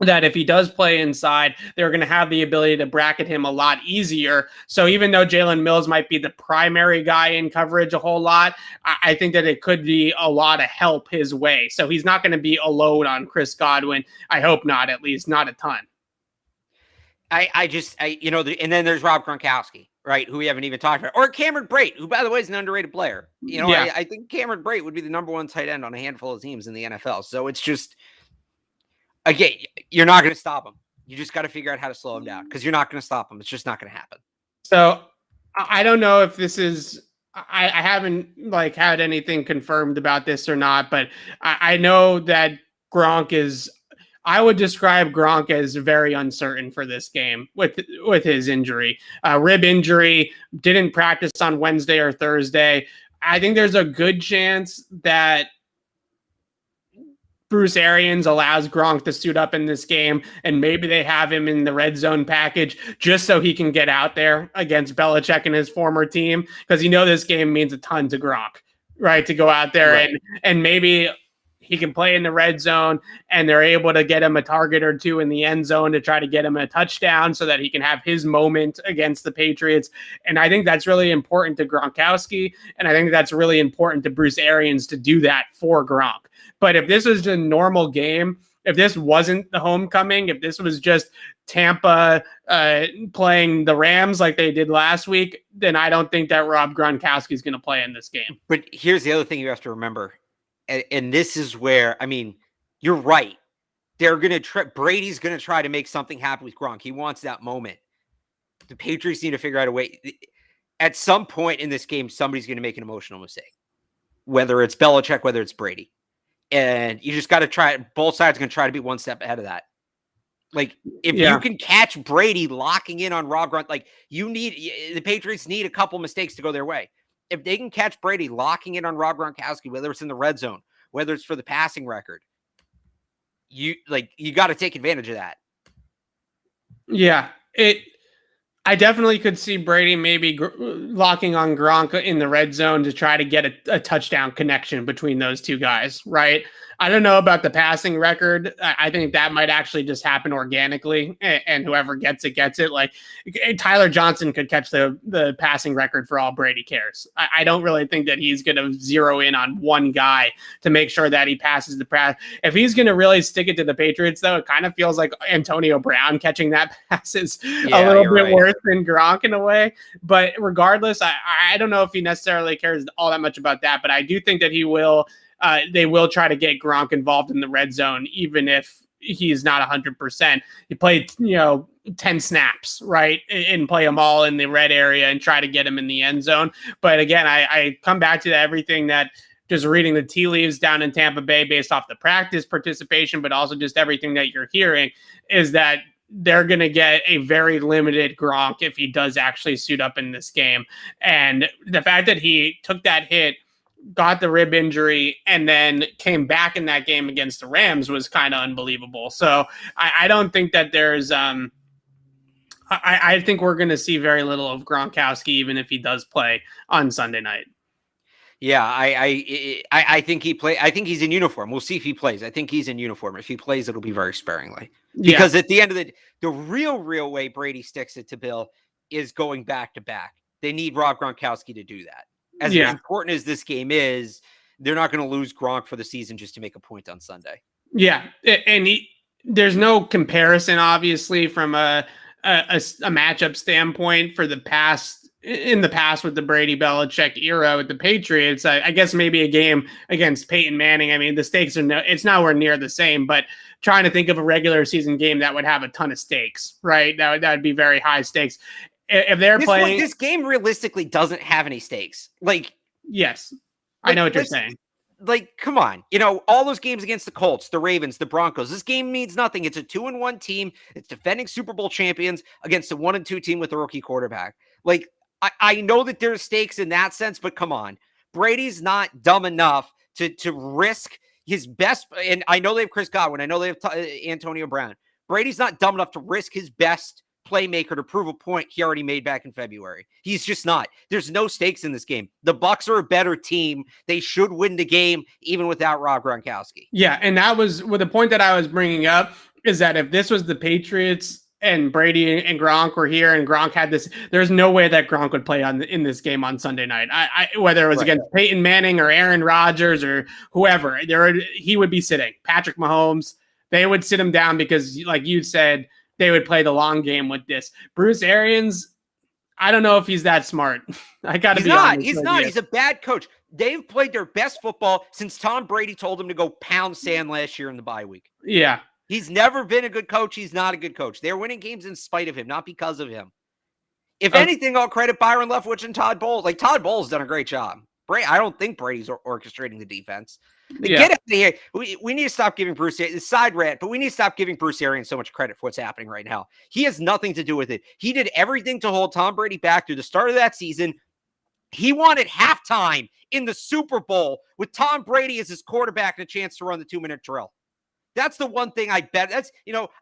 that if he does play inside, they're going to have the ability to bracket him a lot easier. So even though Jalen Mills might be the primary guy in coverage a whole lot, I think that it could be a lot of help his way. So he's not going to be alone on Chris Godwin. I hope not, at least not a ton. And then there's Rob Gronkowski, right, who we haven't even talked about, or Cameron Brate, who, by the way, is an underrated player. I think Cameron Brate would be the number 1 tight end on a handful of teams in the NFL. So it's just, again, you're not going to stop him. You just got to figure out how to slow him down, because you're not going to stop him. It's just not going to happen. So I don't know if this is, I haven't had anything confirmed about this or not, but I know that Gronk is I would describe Gronk as very uncertain for this game with his injury. Rib injury, didn't practice on Wednesday or Thursday. I think there's a good chance that Bruce Arians allows Gronk to suit up in this game, and maybe they have him in the red zone package just so he can get out there against Belichick and his former team, because this game means a ton to Gronk, right? To go out there and maybe he can play in the red zone and they're able to get him a target or two in the end zone to try to get him a touchdown so that he can have his moment against the Patriots. And I think that's really important to Gronkowski. And I think that's really important to Bruce Arians to do that for Gronk. But if this was a normal game, if this wasn't the homecoming, if this was just Tampa playing the Rams like they did last week, then I don't think that Rob Gronkowski is going to play in this game. But here's the other thing you have to remember. And this is where, you're right. They're going to Brady's going to try to make something happen with Gronk. He wants that moment. The Patriots need to figure out a way. At some point in this game, somebody's going to make an emotional mistake, whether it's Belichick, whether it's Brady. And you just got to try. Both sides are going to try to be one step ahead of that. Like, if you can catch Brady locking in on Rob Gronk, the Patriots need a couple mistakes to go their way. If they can catch Brady locking in on Rob Gronkowski, whether it's in the red zone, whether it's for the passing record, you got to take advantage of that. Yeah, I definitely could see Brady maybe locking on Gronk in the red zone to try to get a touchdown connection between those two guys, right? I don't know about the passing record. I think that might actually just happen organically, and whoever gets it, gets it. Like Tyler Johnson could catch the passing record for all Brady cares. I don't really think that he's going to zero in on one guy to make sure that he passes the pass. If he's going to really stick it to the Patriots, though, it kind of feels like Antonio Brown catching that pass is a little bit worse than Gronk in a way. But regardless, I don't know if he necessarily cares all that much about that, but I do think that he will. They will try to get Gronk involved in the red zone, even if he's not 100%. He played, 10 snaps, right? And play them all in the red area and try to get him in the end zone. But again, I come back to everything that just reading the tea leaves down in Tampa Bay based off the practice participation, but also just everything that you're hearing is that they're going to get a very limited Gronk if he does actually suit up in this game. And the fact that he took that hit, got the rib injury, and then came back in that game against the Rams was kind of unbelievable. So I don't think that there's I think we're going to see very little of Gronkowski, even if he does play on Sunday night. Yeah, I think I think he's in uniform. We'll see if he plays. I think he's in uniform. If he plays, it'll be very sparingly. Because at the end of the real way Brady sticks it to Bill is going back to back. They need Rob Gronkowski to do that. As important as this game is, they're not going to lose Gronk for the season just to make a point on Sunday. Yeah, and there's no comparison, obviously, from a matchup standpoint for the past with the Brady Belichick era with the Patriots. I guess maybe a game against Peyton Manning. I mean, the stakes are it's nowhere near the same, but trying to think of a regular season game that would have a ton of stakes, right? That would be very high stakes. If they're playing this game, realistically doesn't have any stakes. Yes, I know what you're saying. Come on, all those games against the Colts, the Ravens, the Broncos. This game means nothing. It's a 2-1 team. It's defending Super Bowl champions against a 1-2 team with a rookie quarterback. I know that there's stakes in that sense, but come on, Brady's not dumb enough to risk his best. And I know they have Chris Godwin. I know they have Antonio Brown. Brady's not dumb enough to risk his best playmaker to prove a point he already made back in February. He's just not. There's no stakes in this game. The Bucs are a better team. They should win the game even without Rob Gronkowski. Yeah, and that was the point that I was bringing up is that if this was the Patriots and Brady and Gronk were here and Gronk had this, there's no way that Gronk would play in this game on Sunday night. Whether it was against Peyton Manning or Aaron Rodgers or whoever, he would be sitting. Patrick Mahomes, they would sit him down because, like you said, they would play the long game with this. Bruce Arians, I don't know if he's that smart. I got to be honest. He's not. He's a bad coach. They've played their best football since Tom Brady told them to go pound sand last year in the bye week. Yeah. He's never been a good coach. He's not a good coach. They're winning games in spite of him, not because of him. If anything, I'll credit Byron Leftwich and Todd Bowles. Todd Bowles done a great job. I don't think Brady's orchestrating the defense. Get out of here. We need to stop giving Bruce side rant, but we need to stop giving Bruce Arians so much credit for what's happening right now. He has nothing to do with it. He did everything to hold Tom Brady back through the start of that season. He wanted halftime in the Super Bowl with Tom Brady as his quarterback and a chance to run the 2-minute drill. That's the one thing I bet. That's,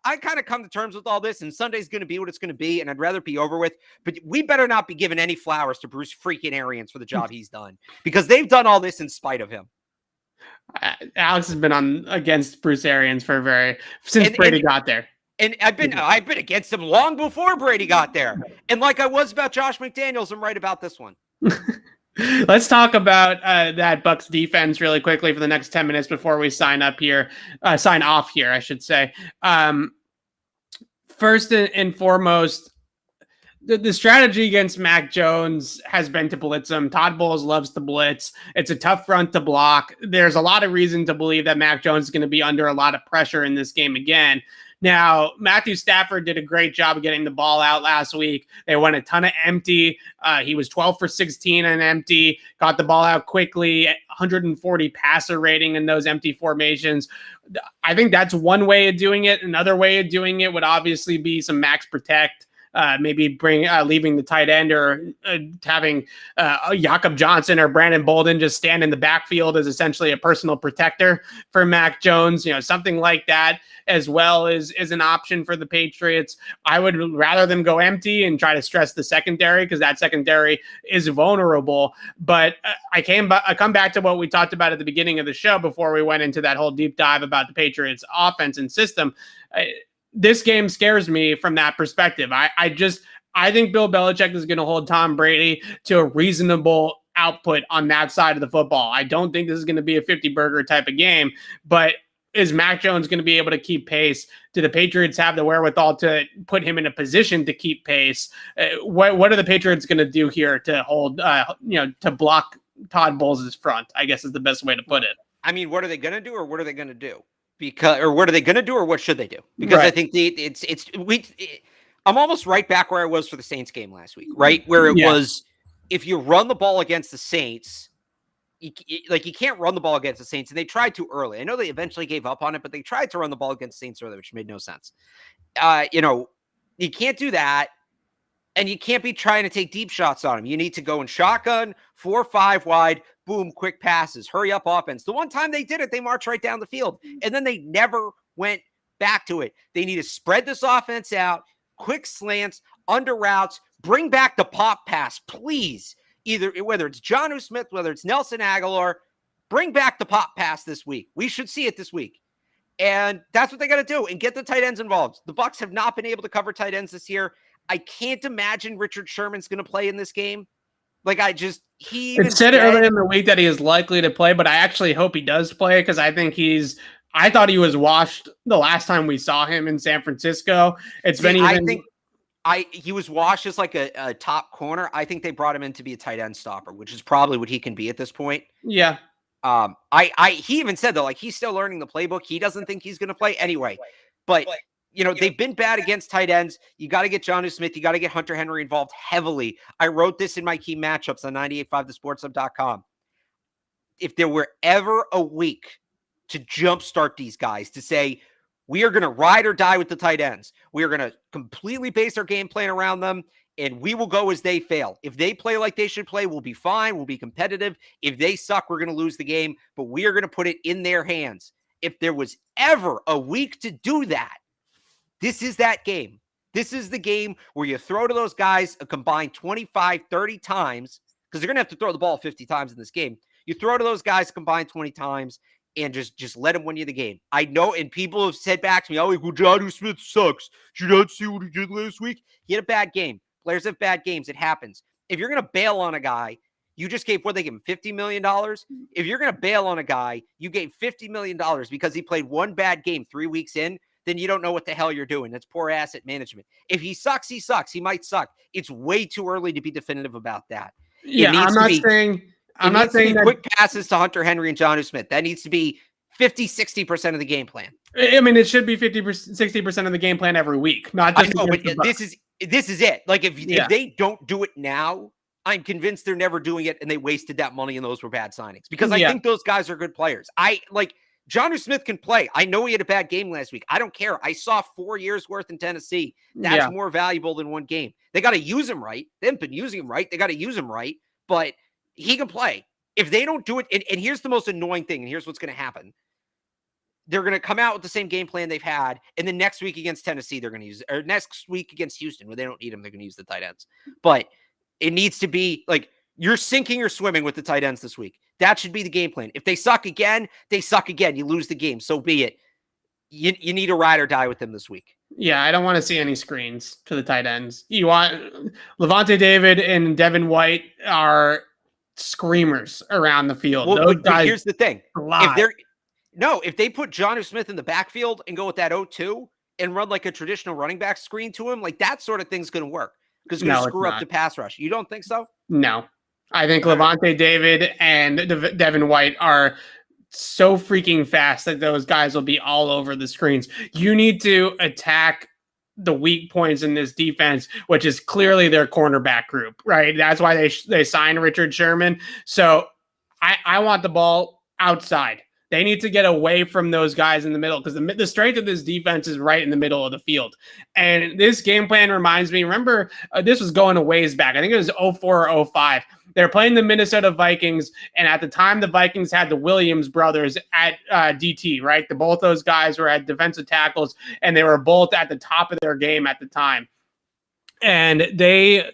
I kind of come to terms with all this, and Sunday's going to be what it's going to be, and I'd rather be over with. But we better not be giving any flowers to Bruce freaking Arians for the job he's done, because they've done all this in spite of him. Alex has been on against Bruce Arians since Brady got there. And I've been against him long before Brady got there. And like I was about Josh McDaniels, I'm right about this one. Let's talk about that Bucs defense really quickly for the next 10 minutes before we sign off here, I should say. First and foremost, the strategy against Mac Jones has been to blitz him. Todd Bowles loves to blitz. It's a tough front to block. There's a lot of reason to believe that Mac Jones is going to be under a lot of pressure in this game again. Now, Matthew Stafford did a great job of getting the ball out last week. They went a ton of empty. He was 12 for 16 and empty, got the ball out quickly, 140 passer rating in those empty formations. I think that's one way of doing it. Another way of doing it would obviously be some max protect. Maybe leaving the tight end or having Jakob Johnson or Brandon Bolden just stand in the backfield as essentially a personal protector for Mac Jones. Something like that as well is an option for the Patriots. I would rather them go empty and try to stress the secondary, because that secondary is vulnerable. But I come back to what we talked about at the beginning of the show before we went into that whole deep dive about the Patriots offense and system. This game scares me from that perspective. I think Bill Belichick is going to hold Tom Brady to a reasonable output on that side of the football. I don't think this is going to be a 50-burger type of game, but is Mac Jones going to be able to keep pace? Do the Patriots have the wherewithal to put him in a position to keep pace? What are the Patriots going to do here to hold, to block Todd Bowles' front, I guess is the best way to put it. I mean, what are they going to do, or what are they going to do? What are they going to do, or what should they do? Because right. I think I'm almost right back where I was for the Saints game last week, right? Where it was, if you run the ball against the Saints, you can't run the ball against the Saints, and they tried too early. I know they eventually gave up on it, but they tried to run the ball against the Saints early, which made no sense. You can't do that, and you can't be trying to take deep shots on them. You need to go in shotgun, 4-5 wide, boom, quick passes, hurry up offense. The one time they did it, they marched right down the field, and then they never went back to it. They need to spread this offense out, quick slants, under routes, bring back the pop pass, please. Whether it's Jonnu Smith, whether it's Nelson Aguilar, bring back the pop pass this week. We should see it this week. And that's what they got to do, and get the tight ends involved. The Bucs have not been able to cover tight ends this year. I can't imagine Richard Sherman's going to play in this game. He even said earlier in the week that he is likely to play, but I actually hope he does play, because I think I thought he was washed the last time we saw him in San Francisco. He was washed as like a top corner. I think they brought him in to be a tight end stopper, which is probably what he can be at this point. Yeah. He even said though, he's still learning the playbook. He doesn't think he's going to play anyway, but they've been bad against tight ends. You got to get Jonnu Smith. You got to get Hunter Henry involved heavily. I wrote this in my key matchups on 985thesportshub.com. If there were ever a week to jumpstart these guys, to say, we are going to ride or die with the tight ends, we are going to completely base our game plan around them, and we will go as they fail. If they play like they should play, we'll be fine. We'll be competitive. If they suck, we're going to lose the game, but we are going to put it in their hands. If there was ever a week to do that, this is that game. This is the game where you throw to those guys a combined 25, 30 times, because they're going to have to throw the ball 50 times in this game. You throw to those guys combined 20 times and just let them win you the game. I know, and people have said back to me, Jonnu Smith sucks. Did you not see what he did last week? He had a bad game. Players have bad games. It happens. If you're going to bail on a guy, you just gave, they give him $50 million? If you're going to bail on a guy, you gave $50 million because he played one bad game 3 weeks in, then you don't know what the hell you're doing. That's poor asset management. If he sucks, he sucks. He might suck. It's way too early to be definitive about that. Yeah, I'm not saying that quick passes to Hunter Henry and Jonnu Smith. That needs to be 50, 60% of the game plan. I mean, it should be 50%, 60% of the game plan every week. Not just. I know, but this is it. Like if they don't do it now, I'm convinced they're never doing it, and they wasted that money, and those were bad signings. Because I think those guys are good players. Jonnu Smith can play. I know he had a bad game last week. I don't care. I saw 4 years worth in Tennessee. That's more valuable than one game. They got to use him right. They haven't been using him right. They got to use him right, but he can play. If they don't do it, and here's the most annoying thing, and here's what's going to happen. They're going to come out with the same game plan they've had, and then next week against Tennessee, they're going to use, or next week against Houston, where they don't need them, they're going to use the tight ends. But it needs to be like, you're sinking or swimming with the tight ends this week. That should be the game plan. If they suck again, they suck again. You lose the game. So be it. You need a ride or die with them this week. Yeah, I don't want to see any screens to the tight ends. You want Lavonte David and Devin White are screamers around the field. Well, those guys, here's the thing. If they put Jonnu Smith in the backfield and go with that 0-2 and run like a traditional running back screen to him, like that sort of thing's going to work because it's going to screw up the pass rush. You don't think so? No. I think Lavonte David and Devin White are so freaking fast that those guys will be all over the screens. You need to attack the weak points in this defense, which is clearly their cornerback group, right? That's why they signed Richard Sherman. So I want the ball outside. They need to get away from those guys in the middle because the strength of this defense is right in the middle of the field. And this game plan reminds me, remember, this was going a ways back. I think it was 04 or 05. They're playing the Minnesota Vikings, and at the time, the Vikings had the Williams brothers at DT, right? Both those guys were at defensive tackles, and they were both at the top of their game at the time. And they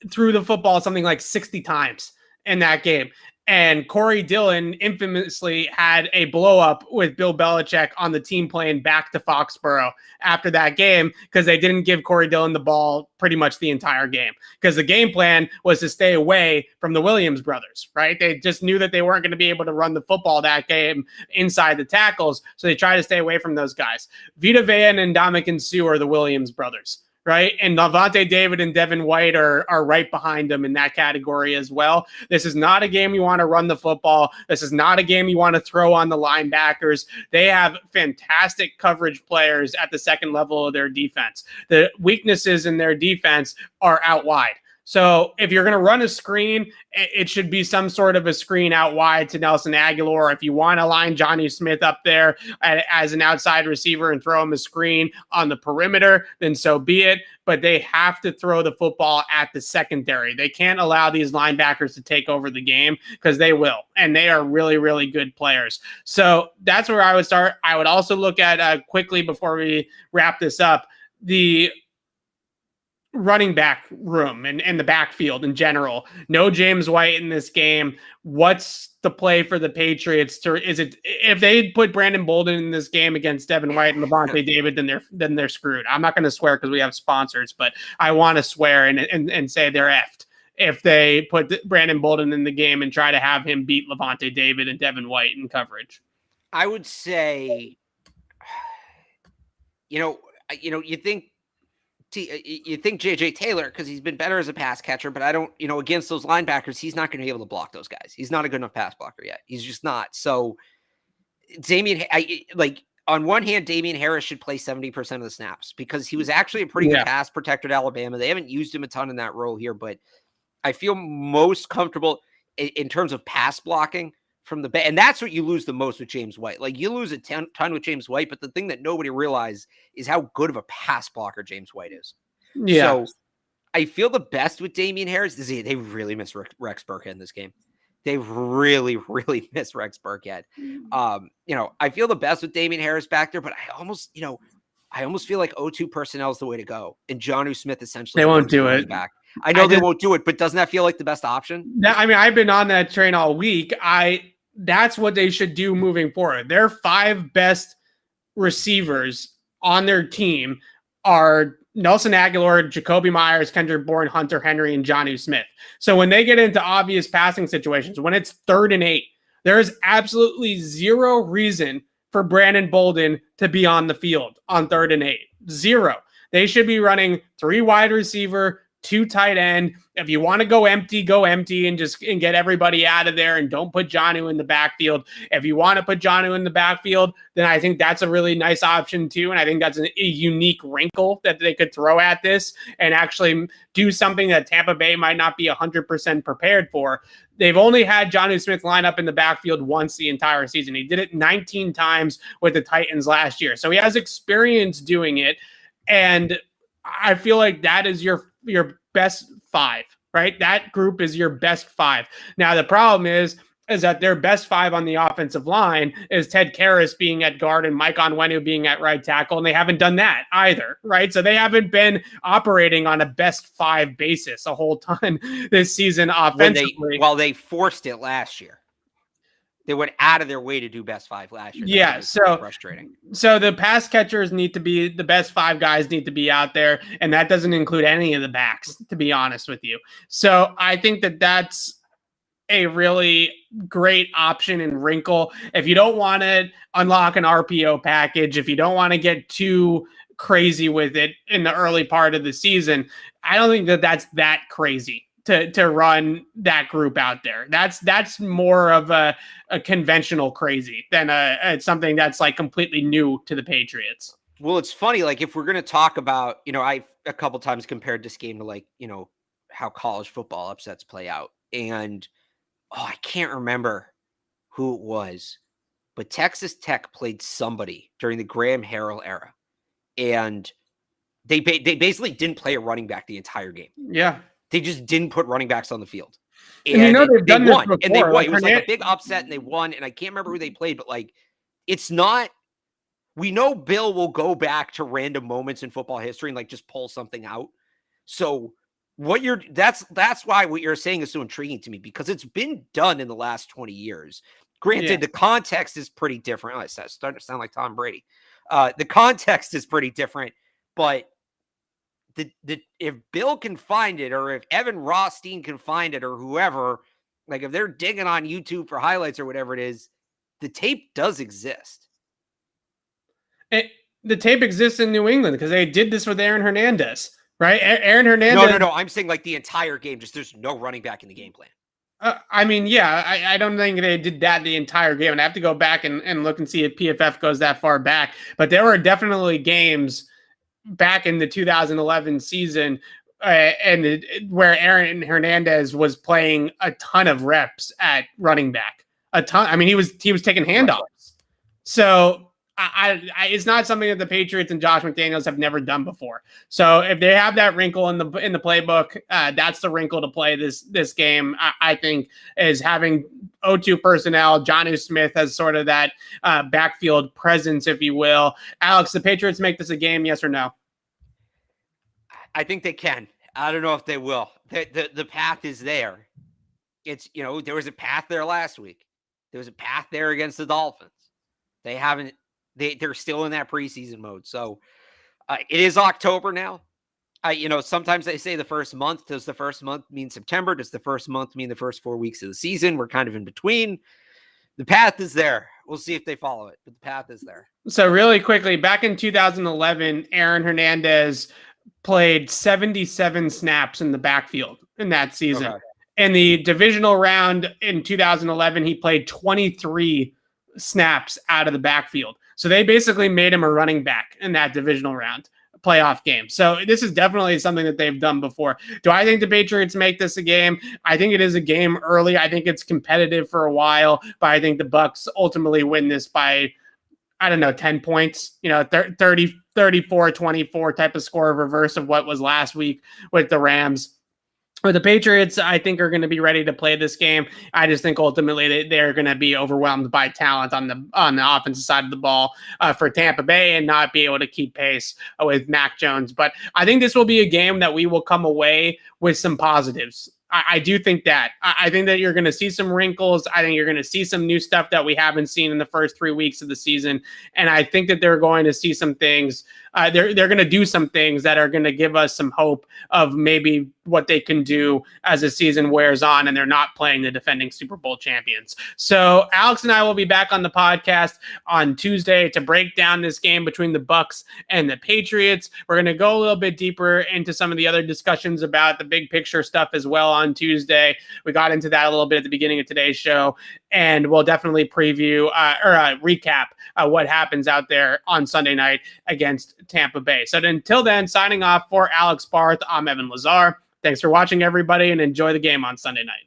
threw the football something like 60 times in that game. And Corey Dillon infamously had a blow up with Bill Belichick on the team plane back to Foxboro after that game because they didn't give Corey Dillon the ball pretty much the entire game because the game plan was to stay away from the Williams brothers, right? They just knew that they weren't going to be able to run the football that game inside the tackles. So they tried to stay away from those guys. Vita Vea and Ndamukong Suh are the Williams brothers. Right. And Lavonte David and Devin White are right behind them in that category as well. This is not a game you want to run the football. This is not a game you want to throw on the linebackers. They have fantastic coverage players at the second level of their defense. The weaknesses in their defense are out wide. So if you're going to run a screen, it should be some sort of a screen out wide to Nelson Aguilar. If you want to line Jonnu Smith up there as an outside receiver and throw him a screen on the perimeter, then so be it. But they have to throw the football at the secondary. They can't allow these linebackers to take over the game because they will. And they are really, really good players. So that's where I would start. I would also look at quickly before we wrap this up, the running back room and the backfield in general. No James White in this game. What's the play for the Patriots? Is it if they put Brandon Bolden in this game against Devin White and Lavonte David, then they're screwed. I'm not going to swear because we have sponsors, but I want to swear and say they're effed if they put Brandon Bolden in the game and try to have him beat Lavonte David and Devin White in coverage. I would say, you think JJ Taylor, because he's been better as a pass catcher, but I don't, against those linebackers, he's not going to be able to block those guys. He's not a good enough pass blocker yet. He's just not. So on one hand, Damian Harris should play 70% of the snaps because he was actually a pretty good pass protector at Alabama. They haven't used him a ton in that role here, but I feel most comfortable in terms of pass blocking from the back. And that's what you lose the most with James White. Like you lose a ton with James White, but the thing that nobody realized is how good of a pass blocker James White is. Yeah. So I feel the best with Damian Harris. They really miss Rex Burkhead in this game. They really, really miss Rex Burkhead. I feel the best with Damian Harris back there, but I almost feel like 0-2 personnel is the way to go. And Jonnu Smith essentially they won't do it. Back. I know they won't do it, but doesn't that feel like the best option? I've been on that train all week. That's what they should do moving forward. Their 5 best receivers on their team are Nelson Aguilar, Jacoby Myers, Kendrick Bourne, Hunter Henry, and Jonnu Smith. So when they get into obvious passing situations, when it's 3rd and 8, there is absolutely zero reason for Brandon Bolden to be on the field on 3rd and 8. Zero. They should be running 3 wide receiver, two tight end. If you want to go empty and get everybody out of there and don't put Jonnu in the backfield. If you want to put Jonnu in the backfield, then I think that's a really nice option too. And I think that's a unique wrinkle that they could throw at this and actually do something that Tampa Bay might not be 100% prepared for. They've only had Jonnu Smith line up in the backfield once the entire season. He did it 19 times with the Titans last year. So he has experience doing it. And I feel like that is your best five, right? That group is your best five. Now, the problem is that their best five on the offensive line is Ted Karras being at guard and Mike Onwenu being at right tackle, and they haven't done that either, right? So they haven't been operating on a best five basis a whole ton this season offensively. Well, they forced it last year. They went out of their way to do best five last year. Yeah, so frustrating. So the pass catchers need to be the best five guys need to be out there, and that doesn't include any of the backs, to be honest with you. So I think that that's a really great option and wrinkle. If you don't want to unlock an RPO package, if you don't want to get too crazy with it in the early part of the season, I don't think that that's that crazy to run that group out there. That's more of a conventional crazy than something that's like completely new to the Patriots. Well, it's funny. Like if we're going to talk about, I've a couple times compared this game to how college football upsets play out. And I can't remember who it was, but Texas Tech played somebody during the Graham Harrell era. And they basically didn't play a running back the entire game. Yeah. They just didn't put running backs on the field. And they've done this before. And they won. It was like a big upset and they won. And I can't remember who they played, but it's not, we know Bill will go back to random moments in football history and just pull something out. So that's why what you're saying is so intriguing to me, because it's been done in the last 20 years. Granted, the context is pretty different. It's starting to sound like Tom Brady. The context is pretty different, but if Bill can find it, or if Evan Rothstein can find it, or whoever, if they're digging on YouTube for highlights or whatever it is, the tape does exist. The tape exists in New England because they did this with Aaron Hernandez, right? Aaron Hernandez. No. I'm saying the entire game, just there's no running back in the game plan. I don't think they did that the entire game. And I have to go back and look and see if PFF goes that far back. But there were definitely games back in the 2011 season where Aaron Hernandez was playing a ton of reps at running back. A ton. I mean, he was taking handoffs. So it's not something that the Patriots and Josh McDaniels have never done before. So if they have that wrinkle in the playbook, that's the wrinkle to play this game. I think is having O2 personnel. Jonnu Smith has sort of that backfield presence, if you will. Alex, the Patriots make this a game, yes or no? I think they can. I don't know if they will. The path is there. It's there was a path there last week. There was a path there against the Dolphins. They haven't. They're still in that preseason mode. So it is October now. Sometimes they say the first month. Does the first month mean September? Does the first month mean the first 4 weeks of the season? We're kind of in between. The path is there. We'll see if they follow it, but the path is there. So really quickly, back in 2011, Aaron Hernandez played 77 snaps in the backfield in that season. Okay. In the divisional round in 2011, he played 23 snaps out of the backfield. So they basically made him a running back in that divisional round playoff game. So this is definitely something that they've done before. Do I think the Patriots make this a game? I think it is a game early. I think it's competitive for a while, but I think the Bucs ultimately win this by, 10 points, 30, 34, 24 type of score of reverse of what was last week with the Rams. But the Patriots, I think, are going to be ready to play this game. I just think ultimately they're going to be overwhelmed by talent on the offensive side of the ball for Tampa Bay and not be able to keep pace with Mac Jones. But I think this will be a game that we will come away with some positives I do think that. I think that you're going to see some wrinkles. I think you're going to see some new stuff that we haven't seen in the first 3 weeks of the season. And I think that they're going to see some things. They're going to do some things that are going to give us some hope of maybe what they can do as the season wears on and they're not playing the defending Super Bowl champions. So Alex and I will be back on the podcast on Tuesday to break down this game between the Bucs and the Patriots. We're going to go a little bit deeper into some of the other discussions about the big picture stuff as well on Tuesday. We got into that a little bit at the beginning of today's show, and we'll definitely preview recap what happens out there on Sunday night against Tampa Bay. So until then, signing off for Alex Barth, I'm Evan Lazar. Thanks for watching, everybody, and enjoy the game on Sunday night.